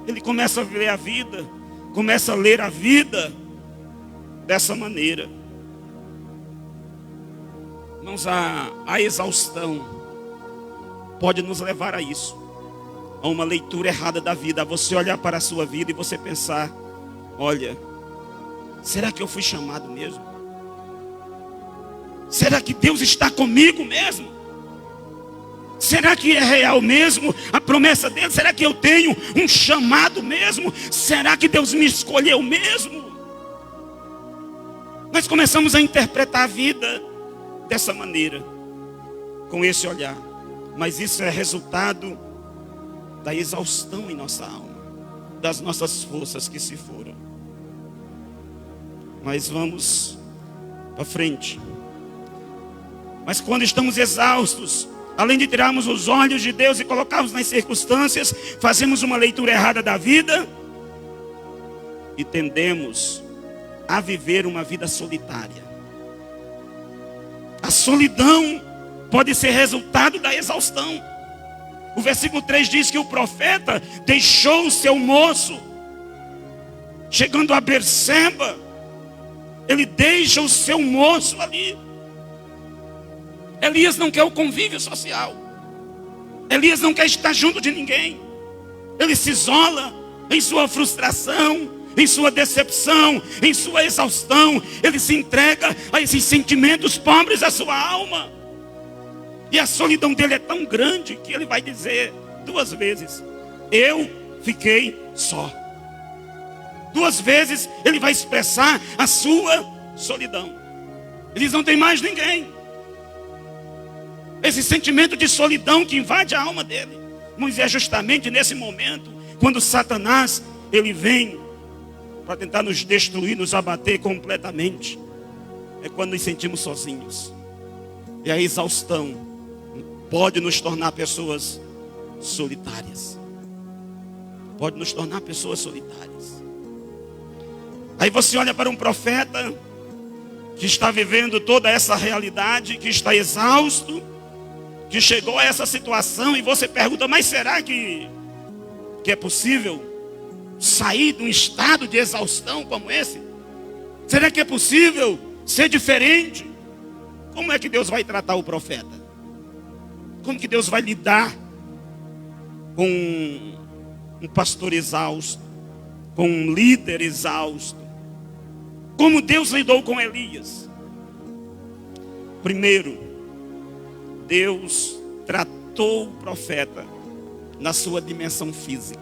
Ele começa a ver a vida, começa a ler a vida dessa maneira. Irmãos, a exaustão pode nos levar a isso, a uma leitura errada da vida, a você olhar para a sua vida e você pensar: olha, será que eu fui chamado mesmo? Será que Deus está comigo mesmo? Será que é real mesmo a promessa dele? Será que eu tenho um chamado mesmo? Será que Deus me escolheu mesmo? Nós começamos a interpretar a vida dessa maneira, com esse olhar. Mas isso é resultado da exaustão em nossa alma, das nossas forças que se foram. Mas vamos para frente. Mas quando estamos exaustos, além de tirarmos os olhos de Deus e colocarmos nas circunstâncias, fazemos uma leitura errada da vida e tendemos a viver uma vida solitária. A solidão pode ser resultado da exaustão. O versículo 3 diz que o profeta deixou o seu moço. Chegando a Berseba, ele deixa o seu moço ali. Elias não quer o convívio social. Elias não quer estar junto de ninguém. Ele se isola em sua frustração, em sua decepção, em sua exaustão. Ele se entrega a esses sentimentos pobres da sua alma. E a solidão dele é tão grande que ele vai dizer 2 vezes: eu fiquei só. 2 vezes ele vai expressar a sua solidão. Ele diz: não tem mais ninguém. Esse sentimento de solidão que invade a alma dele. Mas é justamente nesse momento, quando Satanás, ele vem para tentar nos destruir, nos abater completamente. É quando nos sentimos sozinhos. E a exaustão pode nos tornar pessoas solitárias. Pode nos tornar pessoas solitárias. Aí você olha para um profeta que está vivendo toda essa realidade, que está exausto, que chegou a essa situação, e você pergunta, mas será que é possível sair de um estado de exaustão como esse? Será que é possível ser diferente? Como é que Deus vai tratar o profeta? Como que Deus vai lidar com um pastor exausto, com um líder exausto? Como Deus lidou com Elias? Primeiro, Deus tratou o profeta na sua dimensão física.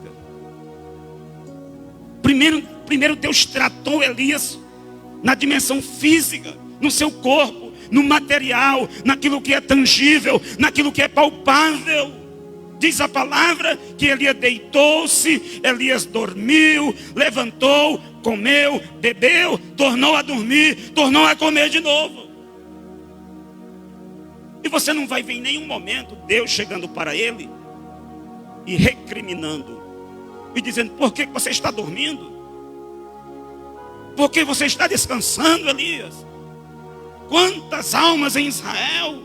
Primeiro Deus tratou Elias na dimensão física, no seu corpo, no material, naquilo que é tangível, naquilo que é palpável. Diz a palavra que Elias deitou-se, Elias dormiu, levantou, comeu, bebeu, tornou a dormir, tornou a comer de novo. E você não vai ver em nenhum momento Deus chegando para ele e recriminando, e dizendo, por que você está dormindo? Por que você está descansando, Elias? Quantas almas em Israel?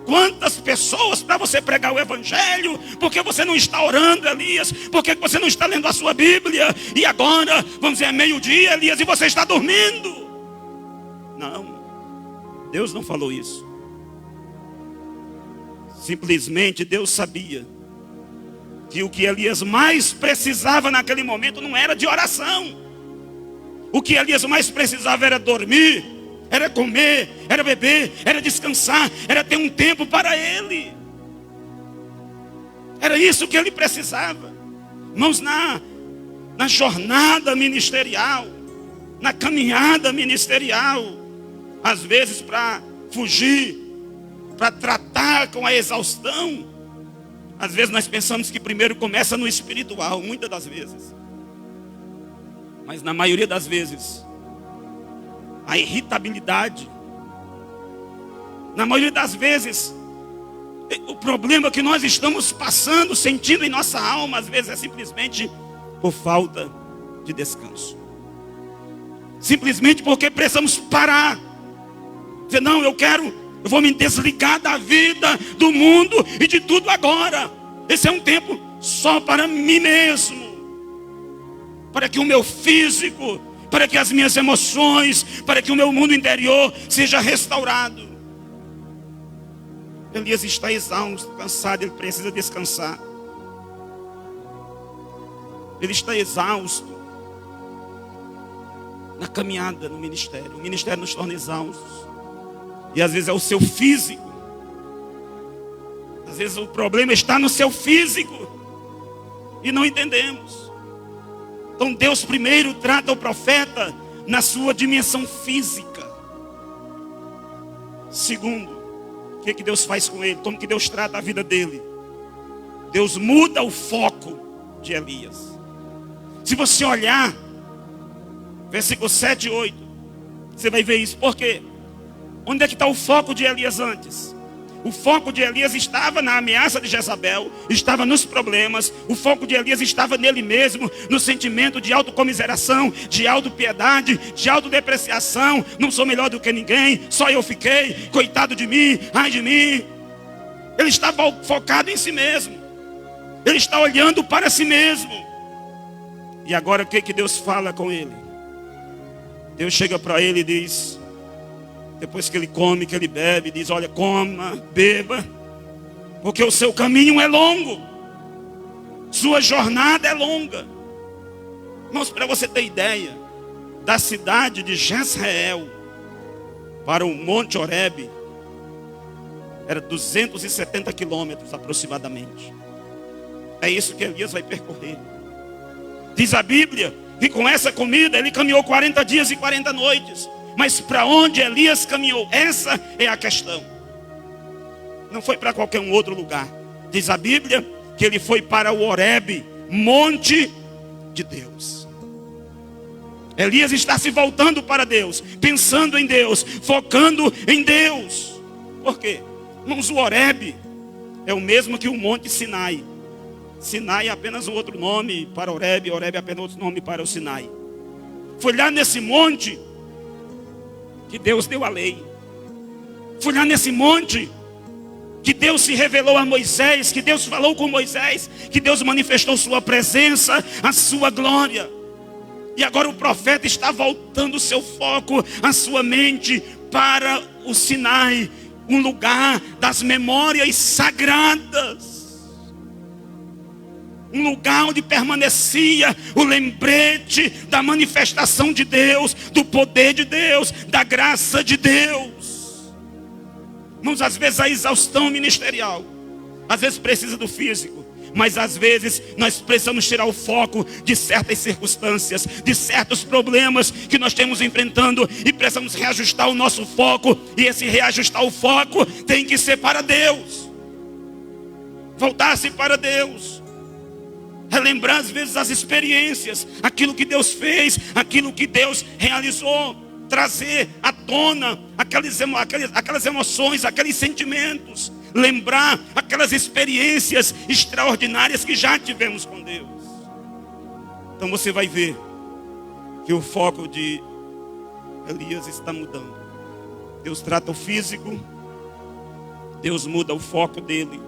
Quantas pessoas para você pregar o evangelho? Por que você não está orando, Elias? Por que você não está lendo a sua Bíblia? E agora, vamos dizer, é meio-dia, Elias, e você está dormindo? Não, Deus não falou isso. Simplesmente Deus sabia que o que Elias mais precisava naquele momento não era de oração. O que Elias mais precisava era dormir, era comer, era beber, era descansar, era ter um tempo para ele. Era isso que ele precisava. Irmãos, na jornada ministerial, na caminhada ministerial, às vezes para fugir, para tratar com a exaustão, às vezes nós pensamos que primeiro começa no espiritual, muitas das vezes. Mas na maioria das vezes, a irritabilidade, na maioria das vezes, o problema que nós estamos passando, sentindo em nossa alma, às vezes é simplesmente por falta de descanso. Simplesmente porque precisamos parar. Dizer, não, eu vou me desligar da vida, do mundo e de tudo agora. Esse é um tempo só para mim mesmo. Para que o meu físico, para que as minhas emoções, para que o meu mundo interior seja restaurado. Elias está exausto, cansado, ele precisa descansar. Ele está exausto na caminhada no ministério. O ministério nos torna exaustos. E às vezes é o seu físico. Às vezes o problema está no seu físico. E não entendemos. Então Deus primeiro trata o profeta na sua dimensão física. Segundo, o que Deus faz com ele? Como que Deus trata a vida dele? Deus muda o foco de Elias. Se você olhar, versículos 7 e 8, você vai ver isso. Por quê? Onde é que está o foco de Elias antes? O foco de Elias estava na ameaça de Jezabel, estava nos problemas. O foco de Elias estava nele mesmo, no sentimento de autocomiseração, de autopiedade, de autodepreciação. Não sou melhor do que ninguém, só eu fiquei, coitado de mim, ai de mim. Ele estava focado em si mesmo. Ele está olhando para si mesmo. E agora o que Deus fala com ele? Deus chega para ele e diz, depois que ele come, que ele bebe, diz, olha, coma, beba, porque o seu caminho é longo, sua jornada é longa. Irmãos, para você ter ideia, da cidade de Jezreel para o Monte Horebe, era 270 quilômetros aproximadamente. É isso que Elias vai percorrer. Diz a Bíblia que com essa comida ele caminhou 40 dias e 40 noites. Mas para onde Elias caminhou? Essa é a questão. Não foi para qualquer um outro lugar. Diz a Bíblia que ele foi para o Horebe, monte de Deus. Elias está se voltando para Deus, pensando em Deus, focando em Deus. Por quê? Irmãos, o Horebe é o mesmo que o monte Sinai. Sinai é apenas um outro nome para Horebe, Horebe é apenas outro nome para o Sinai. Foi lá nesse monte que Deus deu a lei. Foi lá nesse monte que Deus se revelou a Moisés, que Deus falou com Moisés, que Deus manifestou sua presença, a sua glória. E agora o profeta está voltando o seu foco, a sua mente para o Sinai, um lugar das memórias sagradas. Um lugar onde permanecia o lembrete da manifestação de Deus, do poder de Deus, da graça de Deus. Irmãos, às vezes a exaustão ministerial, às vezes precisa do físico, mas às vezes nós precisamos tirar o foco de certas circunstâncias, de certos problemas que nós estamos enfrentando, e precisamos reajustar o nosso foco. E esse reajustar o foco tem que ser para Deus. Voltar-se para Deus. Relembrar às vezes as experiências, aquilo que Deus fez, aquilo que Deus realizou. Trazer à tona aquelas emoções, aqueles sentimentos. Lembrar aquelas experiências extraordinárias que já tivemos com Deus. Então você vai ver que o foco de Elias está mudando. Deus trata o físico, Deus muda o foco dele,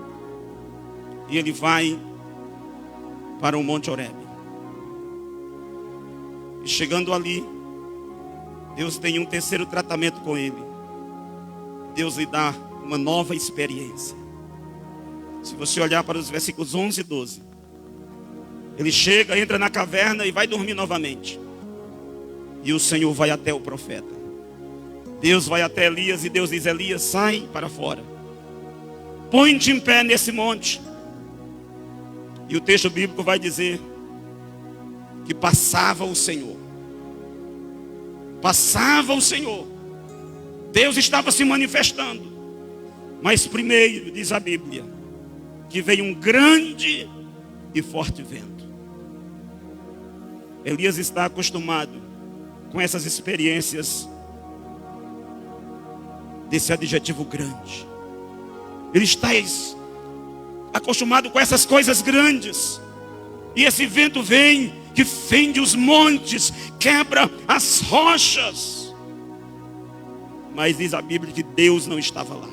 e ele vai para o Monte Horebe. E chegando ali, Deus tem um terceiro tratamento com ele. Deus lhe dá uma nova experiência. Se você olhar para os versículos 11 e 12, ele chega, entra na caverna e vai dormir novamente. E o Senhor vai até o profeta. Deus vai até Elias e Deus diz: Elias, sai para fora, põe-te em pé nesse monte. E o texto bíblico vai dizer que passava o Senhor. Passava o Senhor. Deus estava se manifestando. Mas primeiro, diz a Bíblia, que veio um grande e forte vento. Elias está acostumado com essas experiências desse adjetivo grande. Ele está acostumado com essas coisas grandes. E esse vento vem, que fende os montes, quebra as rochas. Mas diz a Bíblia que Deus não estava lá.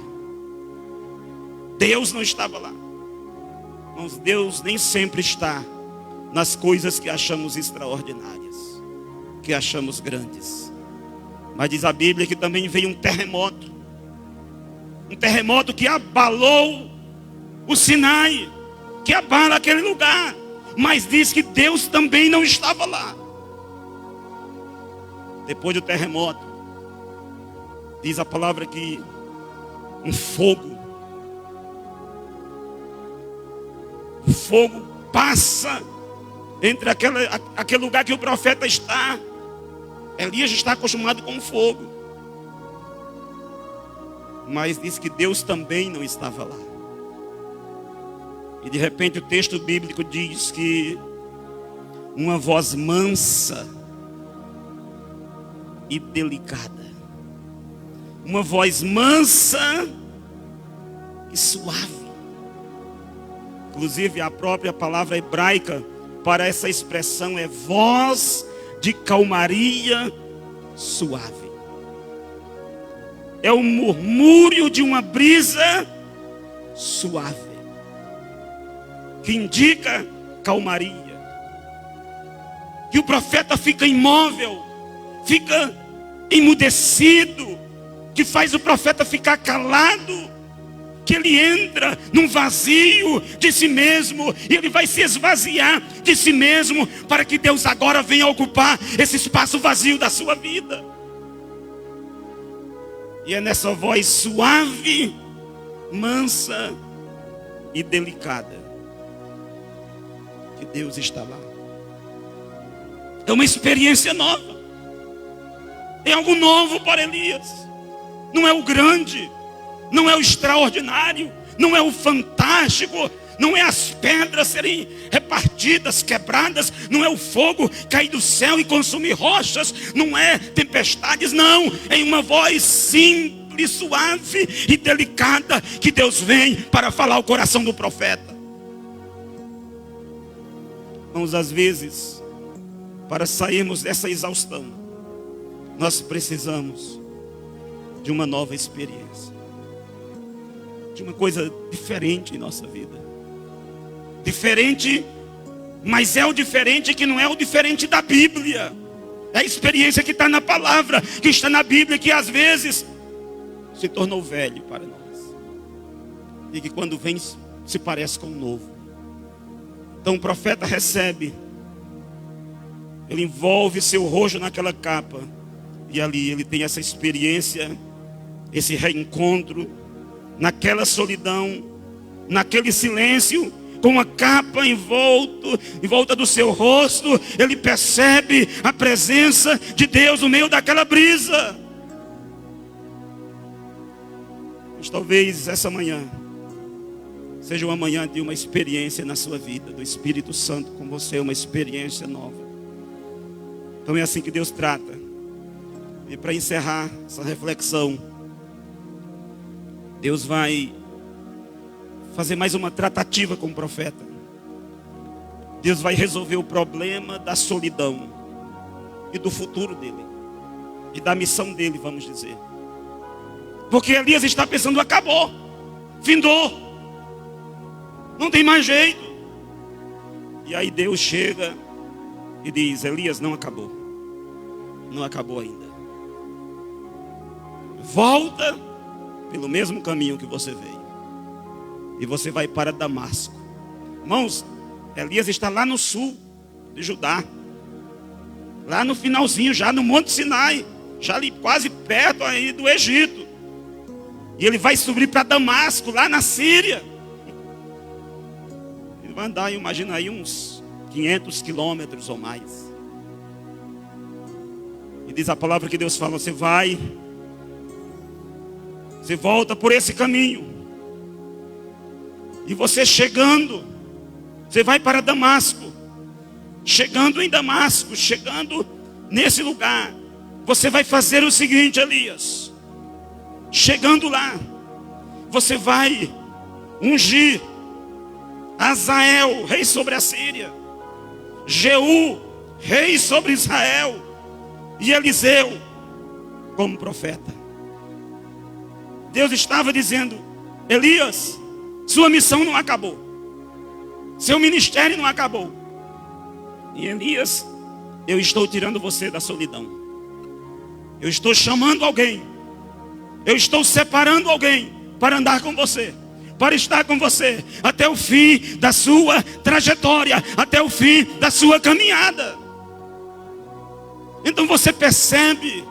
Deus não estava lá. Mas Deus nem sempre está nas coisas que achamos extraordinárias, que achamos grandes. Mas diz a Bíblia que também veio um terremoto. Um terremoto que abalou o Sinai, que abala aquele lugar. Mas diz que Deus também não estava lá. Depois do terremoto, diz a palavra que um fogo passa entre aquele lugar que o profeta está. Elias está acostumado com fogo, mas diz que Deus também não estava lá. E de repente o texto bíblico diz que uma voz mansa e delicada, uma voz mansa e suave. Inclusive a própria palavra hebraica para essa expressão é voz de calmaria suave. É o murmúrio de uma brisa suave, que indica calmaria. Que o profeta fica imóvel, fica emudecido, que faz o profeta ficar calado, que ele entra num vazio de si mesmo, e ele vai se esvaziar de si mesmo, para que Deus agora venha ocupar esse espaço vazio da sua vida. E é nessa voz suave, mansa e delicada que Deus está lá. É uma experiência nova. É algo novo para Elias. Não é o grande, não é o extraordinário, não é o fantástico, não é as pedras serem repartidas, quebradas, não é o fogo cair do céu e consumir rochas, não é tempestades, não. É uma voz simples, suave e delicada que Deus vem para falar ao coração do profeta. Vamos, às vezes, para sairmos dessa exaustão, nós precisamos de uma nova experiência, de uma coisa diferente em nossa vida. Diferente, mas é o diferente que não é o diferente da Bíblia. É a experiência que está na palavra, que está na Bíblia, que às vezes se tornou velho para nós. E que quando vem se parece com o novo. Então o profeta recebe, ele envolve seu rosto naquela capa. E ali ele tem essa experiência, esse reencontro, naquela solidão, naquele silêncio, com a capa em volta do seu rosto, ele percebe a presença de Deus no meio daquela brisa. Mas talvez essa manhã seja uma manhã de uma experiência na sua vida, do Espírito Santo com você, uma experiência nova. Então é assim que Deus trata. E para encerrar essa reflexão, Deus vai fazer mais uma tratativa com o profeta. Deus vai resolver o problema da solidão e do futuro dele e da missão dele, vamos dizer. Porque Elias está pensando: acabou, findou, não tem mais jeito. E aí Deus chega e diz: Elias, não acabou, não acabou ainda. Volta pelo mesmo caminho que você veio. E você vai para Damasco. Irmãos, Elias está lá no sul de Judá. Lá no finalzinho, já no Monte Sinai. Já ali quase perto aí do Egito. E ele vai subir para Damasco, lá na Síria. Ele vai andar, imagina aí, uns 500 quilômetros ou mais. E diz a palavra que Deus fala: você volta por esse caminho. E você chegando, você vai para Damasco. Chegando em Damasco, chegando nesse lugar, você vai fazer o seguinte, Elias. Chegando lá, você vai ungir Azael, rei sobre a Síria, Jeú, rei sobre Israel, e Eliseu como profeta. Deus estava dizendo: Elias, sua missão não acabou, seu ministério não acabou. E Elias, eu estou tirando você da solidão. Eu estou chamando alguém, eu estou separando alguém para andar com você, para estar com você até o fim da sua trajetória, até o fim da sua caminhada. Então você percebe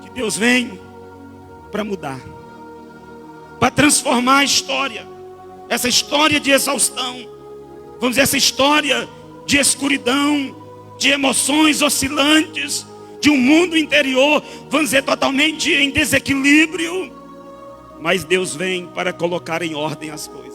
que Deus vem para mudar, para transformar a história. Essa história de exaustão, vamos dizer, essa história de escuridão, de emoções oscilantes, de um mundo interior, vamos dizer, totalmente em desequilíbrio. Mas Deus vem para colocar em ordem as coisas.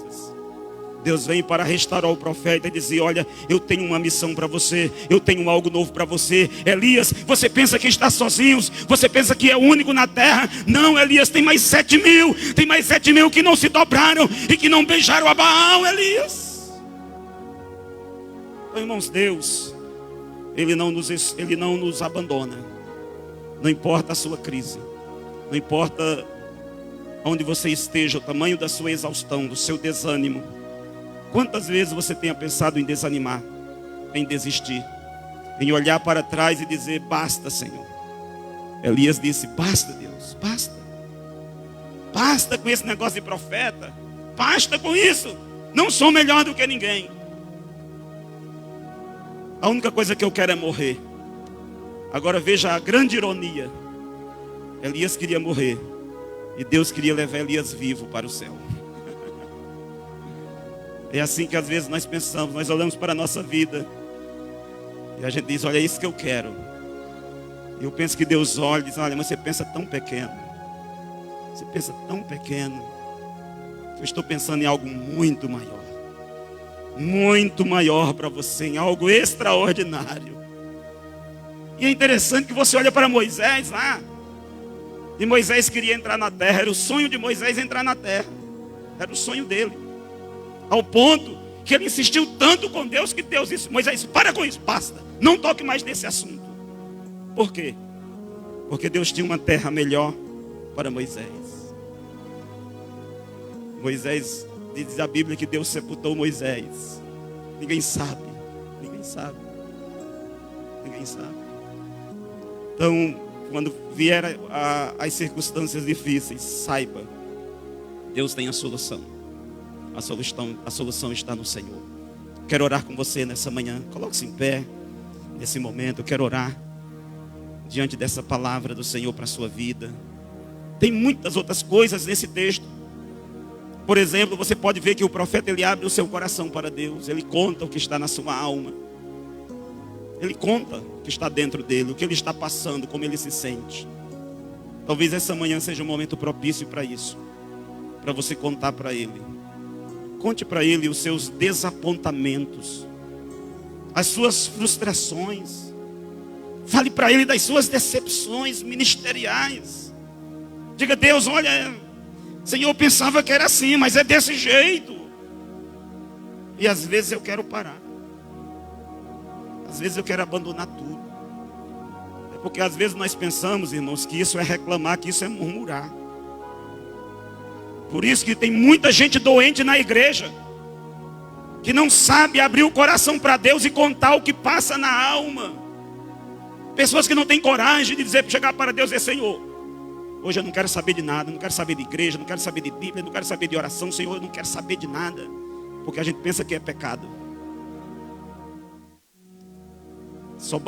Deus vem para restaurar o profeta e dizer: olha, eu tenho uma missão para você, eu tenho algo novo para você. Elias, você pensa que está sozinho, você pensa que é o único na terra. Não, Elias, tem mais 7.000, tem mais 7.000 que não se dobraram e que não beijaram a Baal, Elias. Então, irmãos, Deus, Ele não nos abandona. Não importa a sua crise, não importa onde você esteja, o tamanho da sua exaustão, do seu desânimo. Quantas vezes você tenha pensado em desanimar, em desistir, em olhar para trás e dizer: basta, Senhor. Elias disse: basta, Deus, basta. Basta com esse negócio de profeta, basta com isso. Não sou melhor do que ninguém. A única coisa que eu quero é morrer. Agora veja a grande ironia. Elias queria morrer e Deus queria levar Elias vivo para o céu. É assim que às vezes nós pensamos, nós olhamos para a nossa vida e a gente diz: olha, é isso que eu quero. E eu penso que Deus olha e diz: olha, mas você pensa tão pequeno. Você pensa tão pequeno. Eu estou pensando em algo muito maior. Muito maior para você, em algo extraordinário. E é interessante que você olha para Moisés lá. E Moisés queria entrar na terra. Era o sonho de Moisés entrar na terra. Era o sonho dele. Ao ponto que ele insistiu tanto com Deus que Deus disse: Moisés, para com isso, basta. Não toque mais nesse assunto. Por quê? Porque Deus tinha uma terra melhor para Moisés. Moisés, diz a Bíblia que Deus sepultou Moisés. Ninguém sabe, ninguém sabe, ninguém sabe. Então, quando vier as circunstâncias difíceis, saiba, Deus tem a solução. A solução está no Senhor. Quero orar com você nessa manhã. Coloque-se em pé nesse momento. Eu quero orar diante dessa palavra do Senhor para a sua vida. Tem muitas outras coisas nesse texto. Por exemplo, você pode ver que o profeta, ele abre o seu coração para Deus. Ele conta o que está na sua alma. Ele conta o que está dentro dele, o que ele está passando, como ele se sente. Talvez essa manhã seja um momento propício para isso, para você contar para ele. Conte para ele os seus desapontamentos, as suas frustrações. Fale para ele das suas decepções ministeriais. Diga: Deus, olha, Senhor, eu pensava que era assim, mas é desse jeito. E às vezes eu quero parar. Às vezes eu quero abandonar tudo. É porque às vezes nós pensamos, irmãos, que isso é reclamar, que isso é murmurar. Por isso que tem muita gente doente na igreja, que não sabe abrir o coração para Deus e contar o que passa na alma. Pessoas que não têm coragem de dizer, chegar para Deus e dizer: Senhor, hoje eu não quero saber de nada, não quero saber de igreja, não quero saber de Bíblia, não quero saber de oração. Senhor, eu não quero saber de nada. Porque a gente pensa que é pecado. Só basta